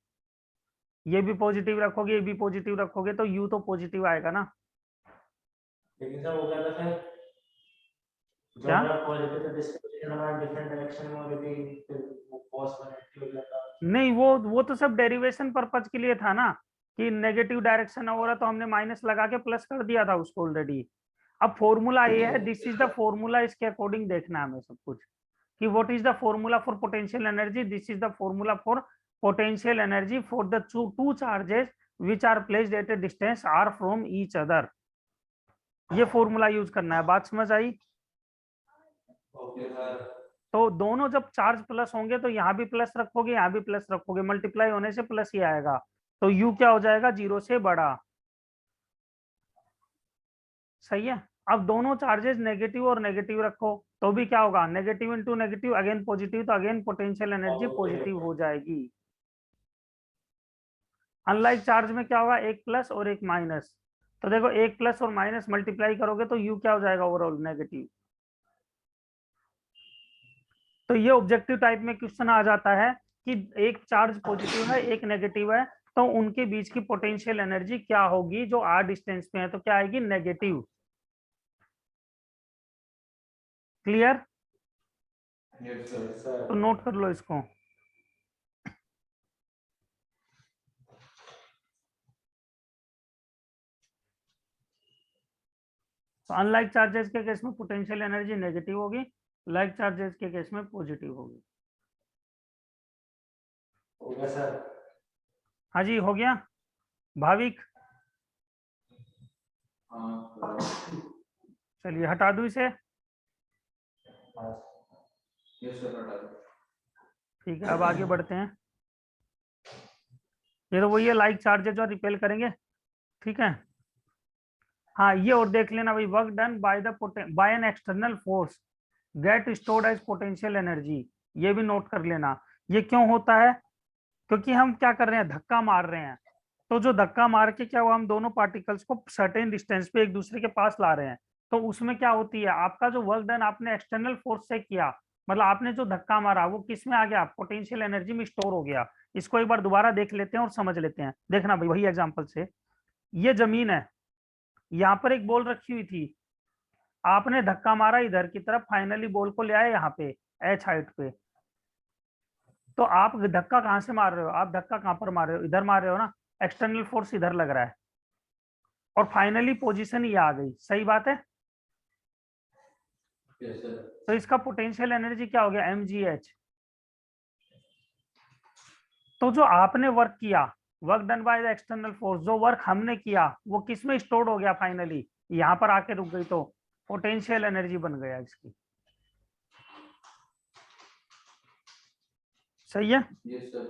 ये भी पॉजिटिव रखोगे, ये भी पॉजिटिव रखोगे तो U तो पॉजिटिव आएगा ना। लेकिन सर वो क्या था फिर, जो क्या? हमारा पॉजिटिव था डिस्प्लेसमेंट हमारा डिफरेंट डायरेक्शन में हो रही थी, फिर वो cos 180 हो गया था। नहीं वो तो सब डेरिवेशन पर्पज के लिए था ना, कि नेगेटिव डायरेक्शन हो रहा तो हमने माइनस लगा के प्लस कर दिया था उसको ऑलरेडी। अब फॉर्मूला ये है, दिस इज द फॉर्मूला, इसके अकॉर्डिंग देखना है हमें सब कुछ, कि what is the formula for potential energy, this is the formula for potential energy for the two charges which are placed at a distance R from each other. ये formula use करना है, बात समझ आई? Okay sir. तो दोनों जब charge plus होंगे तो यहाँ भी प्लस रखोगे, यहाँ भी प्लस रखोगे, मल्टीप्लाई होने से प्लस ही आएगा, तो यू क्या हो जाएगा, 0 से बड़ा। सही है। अब दोनों चार्जेस नेगेटिव और नेगेटिव रखो तो भी क्या होगा, negative into negative again positive, तो अगेन पोटेंशियल एनर्जी पॉजिटिव हो जाएगी। अनलाइक चार्ज में क्या होगा, एक प्लस और एक माइनस, तो देखो एक प्लस और माइनस मल्टीप्लाई करोगे तो यू क्या हो जाएगा, ओवरऑल नेगेटिव। तो ये ऑब्जेक्टिव टाइप में क्वेश्चन आ जाता है कि एक चार्ज पॉजिटिव है एक नेगेटिव है, तो उनके बीच की पोटेंशियल एनर्जी क्या होगी जो आर डिस्टेंस पे है, तो क्या आएगी, negative. Clear? Yes sir. Sir तो नोट कर लो इसको। तो अनलाइक चार्जेस के केस में पोटेंशियल एनर्जी नेगेटिव होगी, लाइक चार्जेस के केस में पॉजिटिव होगी। हो गया सर। हाँ जी हो गया। भाविक हाँ चलिए हटा दूं इसे। यस सर, हटा दो। ठीक है, अब आगे बढ़ते हैं। ये तो वही है, लाइक चार्जेस जो रिपेल करेंगे, ठीक है। हाँ ये और देख लेना भाई, work done by an external force get stored as potential energy, ये भी नोट कर लेना। ये क्यों होता है, क्योंकि हम क्या कर रहे हैं, धक्का मार रहे हैं, तो जो धक्का मार के क्या हुआ, हम दोनों पार्टिकल्स को सर्टेन डिस्टेंस पे एक दूसरे के पास ला रहे हैं, तो उसमें क्या होती है, आपका जो वर्क डन आपने एक्सटर्नल फोर्स से किया, मतलब आपने जो धक्का मारा वो किस में आ गया, पोटेंशियल एनर्जी में स्टोर हो गया। इसको एक बार दोबारा देख लेते हैं और समझ लेते हैं, देखना भाई वही एग्जाम्पल से। ये जमीन है, यहाँ पर एक बॉल रखी हुई थी, आपने धक्का मारा इधर की तरफ, फाइनली बॉल को ले आए यहाँ पे एच हाइट पे, तो आप धक्का कहाँ से मार रहे हो, आप धक्का कहाँ पर मार रहे हो, इधर मार रहे हो ना, एक्सटर्नल फोर्स इधर लग रहा है, और फाइनली पोजीशन ये आ गई। सही बात है। Yes sir. तो इसका पोटेंशियल एनर्जी क्या हो गया, mgh। तो जो आपने वर्क किया, work done by the external force, जो वर्क हमने किया वो किस में स्टोर्ड हो गया, फाइनली यहाँ पर आके रुक गई, तो पोटेंशियल एनर्जी बन गया इसकी। सही है। Yes sir.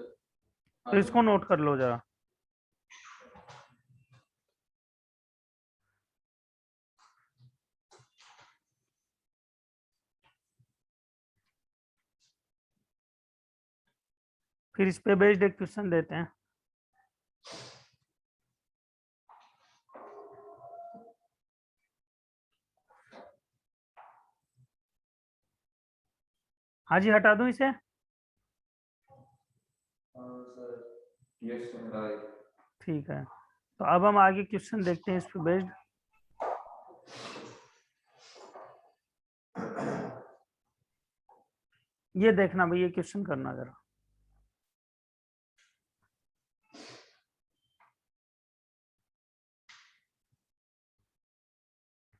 तो इसको नोट कर लो जरा। फिर इस पे बेस्ड एक क्वेश्चन देते हैं। हाँ जी, हटा दूं इसे? Yes sir. ठीक है, तो अब हम आगे क्वेश्चन देखते हैं इस पे बेस्ड। ये देखना भाई, ये क्वेश्चन करना जरा।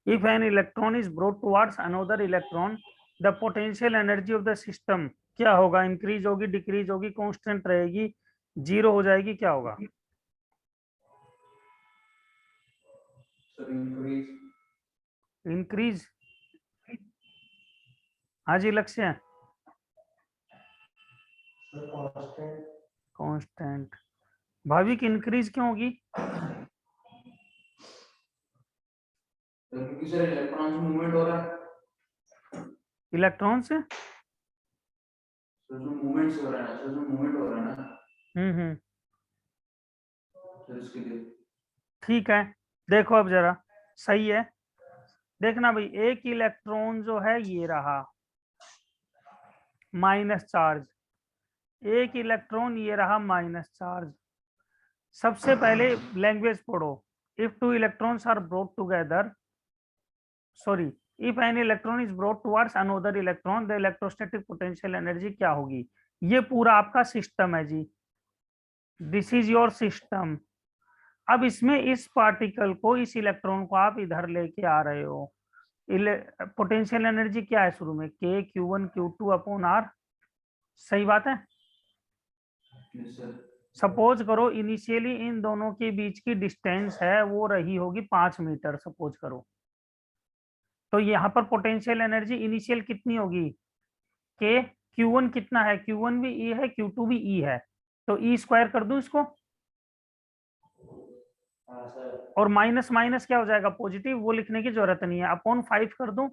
If an electron is brought towards another electron, the potential energy of the system क्या होगा? इंक्रीज होगी, डिक्रीज होगी, कांस्टेंट रहेगी, जीरो हो जाएगी, क्या होगा? Sir increase. इंक्रीज। हाँ जी लक्ष्य। कांस्टेंट। भाविक इंक्रीज क्यों होगी? क्योंकि सर इलेक्ट्रॉन से मूवमेंट हो रहा है। इलेक्ट्रॉन से? सर जो मूवमेंट हो रहा है ना, सर जो मूवमेंट हो रहा है ना, सर इसके लिए। ठीक है, देखो अब जरा, सही है। देखना भाई, एक इलेक्ट्रॉन जो है ये रहा माइनस चार्ज, एक इलेक्ट्रॉन ये रहा माइनस चार्ज। सबसे पहले लैंग्वेज पढ़ो। If two electrons are brought together, sorry, if an electron is brought towards another electron, the electrostatic potential energy क्या होगी? ये पूरा आपका सिस्टम है जी, दिस इज योर सिस्टम। अब इसमें इस पार्टिकल को, इस इलेक्ट्रॉन को आप इधर लेके आ रहे हो, पोटेंशियल एनर्जी क्या है शुरू में? के Q1 Q2 अपॉन आर। सही बात है। सपोज करो इनिशियली इन दोनों के बीच की डिस्टेंस है वो रही होगी 5 मीटर, सपोज करो। तो यहाँ पर पोटेंशियल एनर्जी इनिशियल कितनी होगी? के Q1 कितना है? Q1 भी E है, Q2 भी E है, तो E स्क्वायर कर दूं इसको, और माइनस माइनस क्या हो जाएगा? पॉजिटिव। वो लिखने की जरूरत नहीं है, अपॉन 5 कर दूं।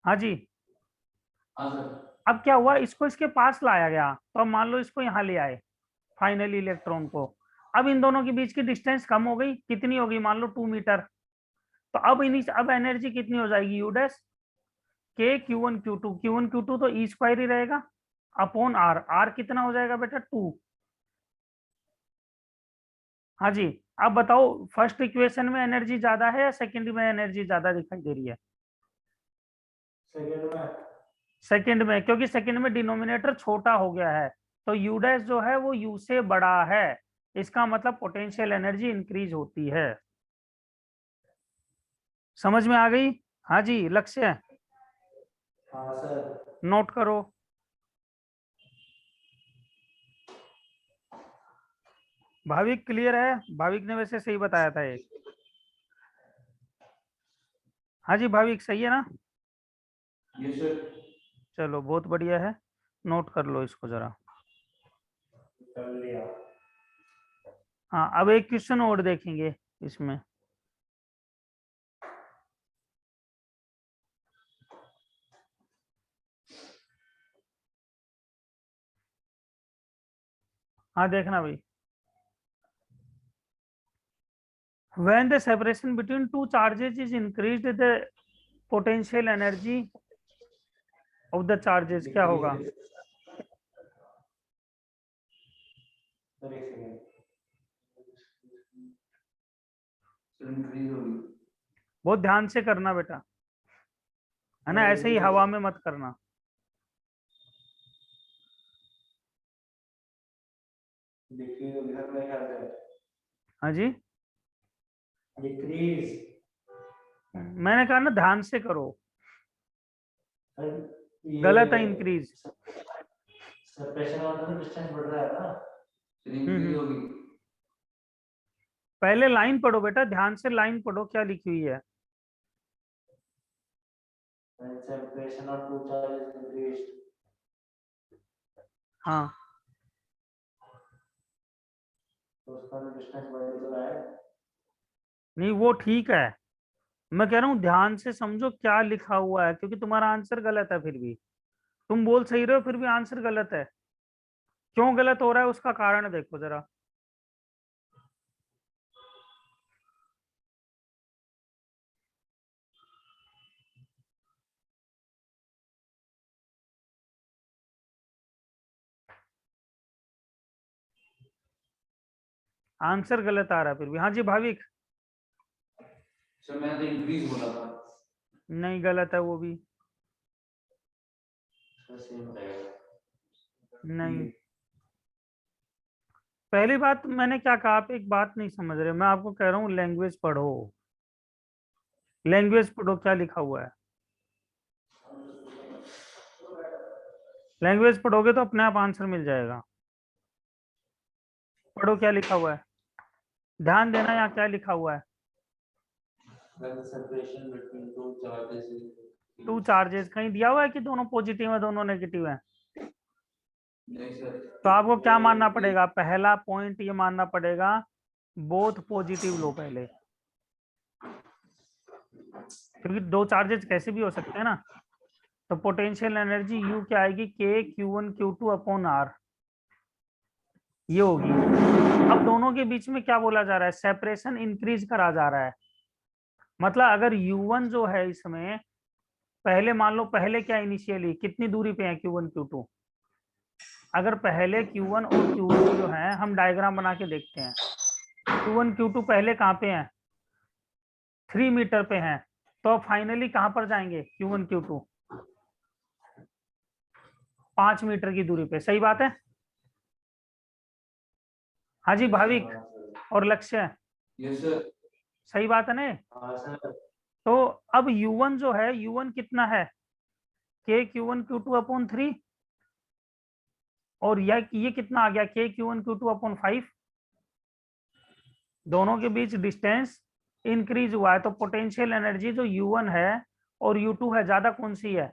हाँ जी। अब क्या हुआ, इसको इसके पास लाया गया, तो अब मान लो इसको यहाँ ले आए फाइनली इलेक्ट्रॉन को। अब इन दोनों के बीच की डिस्टेंस कम हो गई, कितनी होगी? मान लो 2 मीटर। तो अब एनर्जी कितनी हो जाएगी? यू डैश के Q1 Q2 तो E स्क्वायर ही रहेगा, अपॉन आर। आर कितना हो जाएगा बेटा? 2। हाँ जी। अब बताओ, फर्स्ट इक्वेशन में एनर्जी ज्यादा है या सेकंड में एनर्जी ज्यादा दिखाई दे रही है? सेकंड में, क्योंकि सेकंड में डिनोमिनेटर छोटा हो गया है, तो यू डैश जो है वो यू से बड़ा है, इसका मतलब पोटेंशियल एनर्जी इंक्रीज होती है। समझ में आ गई? हाँ जी लक्ष्य। हाँ सर। नोट करो। भाविक क्लियर है? भाविक ने वैसे सही बताया था एक। हाँ जी भाविक, सही है ना? Yes sir. चलो बहुत बढ़िया है, नोट कर लो इसको जरा। कर लिया। हाँ, अब एक क्वेश्चन और देखेंगे इसमें। हाँ देखना भाई, when the separation between two charges is increased, the potential energy of the charges क्या होगा? सर एक सेकंड। सर इंक्रीज होगी। बहुत ध्यान से करना बेटा, है ना, ऐसे ही हवा में मत करना। डिक्रीज होगी सर मेरे ख्याल से। हाँ जी, डिक्रीज। मैंने कहा ना ध्यान से करो, गलत है इंक्रीज। सेपरेशन वाला तो डिस्टेंस बढ़ रहा है ना। सर इंक्रीज होगी। पहले लाइन पढ़ो बेटा, ध्यान से लाइन पढ़ो क्या लिखी हुई है। Separation of two charges increased. हाँ तो उसका डिस्टेंस वही तो है। नहीं वो ठीक है, मैं कह रहा हूँ ध्यान से समझो क्या लिखा हुआ है, क्योंकि तुम्हारा आंसर गलत है, फिर भी तुम बोल सही रहे हो फिर भी आंसर गलत है। क्यों गलत हो रहा है उसका कारण देखो जरा। आंसर गलत आ रहा है फिर भी। हाँ जी भाविक। सर मैंने तो इंक्रीज बोला था। नहीं गलत है वो भी। उसका सेम रहेगा। नहीं, पहली बात मैंने क्या कहा, आप एक बात नहीं समझ रहे, मैं आपको कह रहा हूँ लैंग्वेज पढ़ो, लैंग्वेज पढ़ो क्या लिखा हुआ है। लैंग्वेज पढ़ोगे तो अपने आप आंसर मिल जाएगा। पढ़ो क्या लिखा हुआ है, ध्यान देना यहाँ क्या लिखा हुआ है। When the separation between two charges is two charges कहीं दिया हुआ है कि दोनों पॉजिटिव है दोनों नेगेटिव है? नहीं सर। तो आपको क्या मानना पड़ेगा, पहला पॉइंट ये मानना पड़ेगा बोथ पॉजिटिव लो पहले, क्योंकि दो चार्जेस कैसे भी हो सकते हैं ना। तो पोटेंशियल एनर्जी यू क्या आएगी, के Q1 Q2 अपॉन आर, ये होगी। अब दोनों के बीच में क्या बोला जा रहा है, सेपरेशन इंक्रीज करा जा रहा है। मतलब अगर U1 जो है इसमें, पहले मान लो पहले क्या इनिशियली कितनी दूरी पे है Q1 Q2, अगर पहले Q1 और Q2 जो है, हम डायग्राम बना के देखते हैं, Q1 Q2 पहले कहाँ पे हैं, 3 मीटर पे हैं, तो फाइनली कहां पर जाएंगे Q1 Q2, 5 मीटर की दूरी पे, सही बात है। हाँ जी भाविक और लक्ष्य, यस सर। सही बात है ना। हाँ सर। तो अब U1 जो है, U1 कितना है, के Q1 Q2 अपॉन 3, और ये कितना आ गया, के Q1 Q2 अपॉन 5। दोनों के बीच डिस्टेंस इंक्रीज हुआ है, तो पोटेंशियल एनर्जी जो U1 है और U2 है, ज्यादा कौन सी है,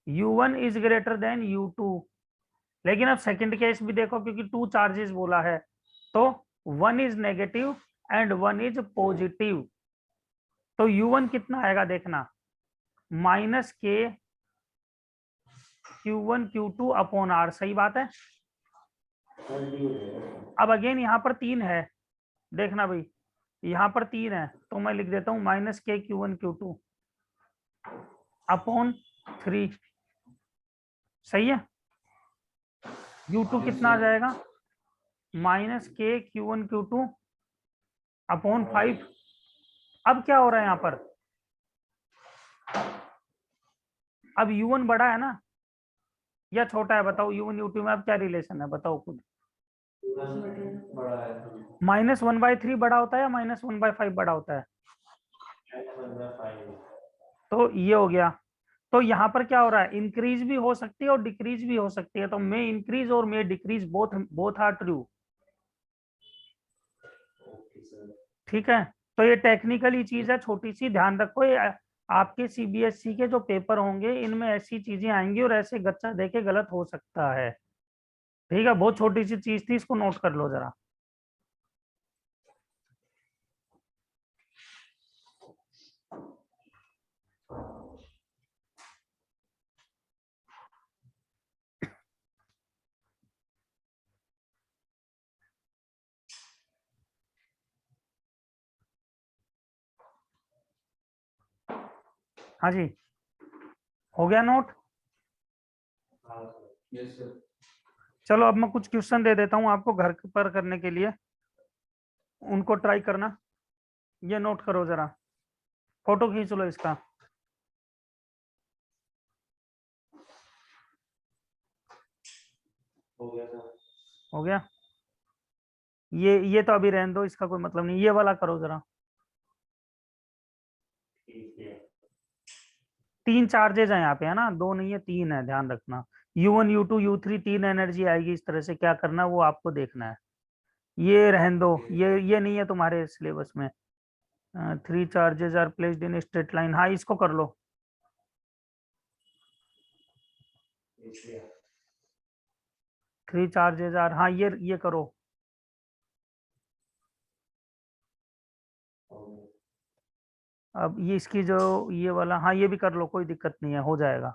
U1 is greater than U2। लेकिन अब सेकंड केस भी देखो, क्योंकि टू चार्जेस बोला है, तो one is negative and one is positive, तो U1 कितना आएगा देखना, minus K Q1 Q2 upon are, सही बात है। अब अगेन यहाँ पर 3 है, देखना भाई यहाँ पर 3 है, तो मैं लिख देता हूँ minus K Q1 Q2 upon 3, सही है। U2 कितना आ जाएगा, minus K Q1 Q2 upon 5। अब क्या हो रहा है यहाँ पर, अब U1 बड़ा है ना या छोटा है, बताओ U1 U2 में अब क्या रिलेशन है, बताओ खुद। बड़ा है। -1/3 बड़ा होता है या -1/5 बड़ा होता है, 1/5। तो ये हो गया। तो यहाँ पर क्या हो रहा है, इंक्रीज भी हो सकती है और डिक्रीज भी हो सकती है, तो मे इंक्रीज और may decrease, both both are true, okay sir. ठीक है। तो ये टेक्निकली चीज है छोटी सी, ध्यान रखो, ये आपके CBSE के जो पेपर होंगे इनमें ऐसी चीजें आएंगी और ऐसे गच्चा देके गलत हो सकता है, ठीक है। बहुत छोटी सी चीज थी, इसको नोट कर लो जरा। हाँ जी, हो गया नोट। हाँ सर। Yes sir. चलो अब मैं कुछ क्वेश्चन दे देता हूँ आपको घर पर करने के लिए, उनको ट्राई करना। ये नोट करो जरा, फोटो खींच लो इसका। हो गया सर। हो गया, ये तो अभी रहने दो, इसका कोई मतलब नहीं, ये वाला करो जरा। ठीक है। 3 चार्जेस हैं यहाँ पे, है ना, 2 नहीं है 3 है, ध्यान रखना। U1 U2 U3 3 एनर्जी आएगी, इस तरह से क्या करना है वो आपको देखना है। ये रहने दो, ये नहीं है तुम्हारे सिलेबस में। 3 charges are placed in straight line, हाँ इसको कर लो। इसलिए 3 चार्जेज आर, हाँ ये करो। अब ये इसकी जो ये वाला, हाँ ये भी कर लो, कोई दिक्कत नहीं है, हो जाएगा।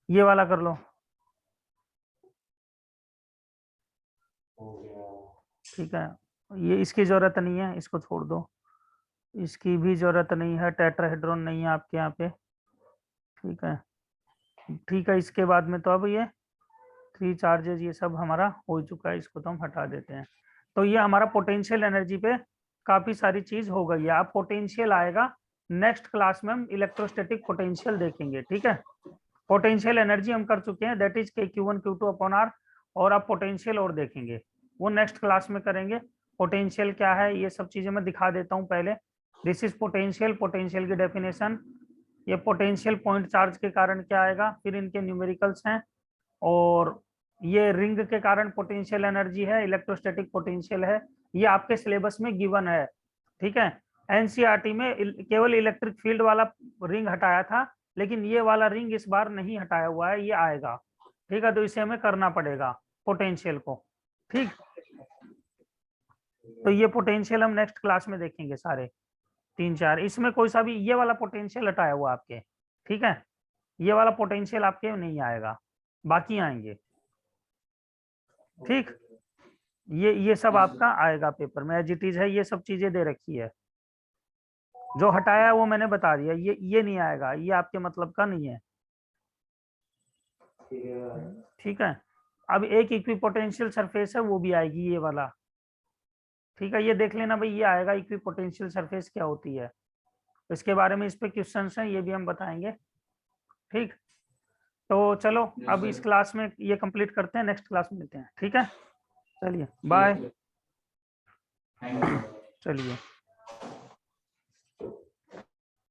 ये वाला कर लो। हो गया। ठीक है, ये इसकी जरूरत नहीं है, इसको छोड़ दो। इसकी भी जरूरत नहीं है, टेट्राहेड्रॉन नहीं है आपके यहाँ पे। ठीक है, ठीक है। इसके बाद में तो अब ये 3 चार्जेज ये सब हमारा हो चुका है, इसको तो हम हटा देते हैं। तो ये हमारा पोटेंशियल एनर्जी पे काफी सारी चीज हो गई है। अब पोटेंशियल आएगा नेक्स्ट क्लास में, हम इलेक्ट्रोस्टैटिक पोटेंशियल देखेंगे। ठीक है, पोटेंशियल एनर्जी हम कर चुके हैं, that is Q1 Q2 upon R। और अब पोटेंशियल और देखेंगे, वो नेक्स्ट क्लास में करेंगे। पोटेंशियल क्या है ये सब चीजें मैं दिखा देता हूँ पहले। दिस इज पोटेंशियल, पोटेंशियल की डेफिनेशन। ये पोटेंशियल पॉइंट चार्ज के कारण क्या आएगा, फिर इनके न्यूमेरिकल्स हैं। और ये रिंग के कारण पोटेंशियल एनर्जी है, इलेक्ट्रोस्टैटिक पोटेंशियल है, ये आपके सिलेबस में गिवन है। ठीक है, एनसीईआरटी में केवल इलेक्ट्रिक फील्ड वाला रिंग हटाया था, लेकिन ये वाला रिंग इस बार नहीं हटाया हुआ है, ये आएगा। ठीक है, तो इसे हमें करना पड़ेगा पोटेंशियल को। ठीक, तो ये पोटेंशियल हम नेक्स्ट क्लास में देखेंगे सारे 3 4। इसमें कोई सा भी ये वाला पोटेंशियल हटाया हुआ आपके। ठीक है, ये वाला पोटेंशियल आपके नहीं आएगा, बाकी आएंगे। ठीक, ये सब आपका आएगा पेपर में, एज इट इज है, ये सब चीजें दे रखी है। जो हटाया है वो मैंने बता दिया, ये नहीं आएगा, ये आपके मतलब का नहीं है। ठीक है, अब एक इक्विपोटेंशियल सरफेस है, वो भी आएगी ये वाला। ठीक है, ये देख लेना भाई, ये आएगा इक्विपोटेंशियल सरफेस क्या होती है, इसके बारे में इस पे क्वेश्चंस हैं, ये भी हम बताएंगे। ठीक, तो चलो अब इस क्लास में ये कंप्लीट करते हैं, नेक्स्ट क्लास में मिलते हैं। ठीक है, चलिए बाय। Thank you. चलिए।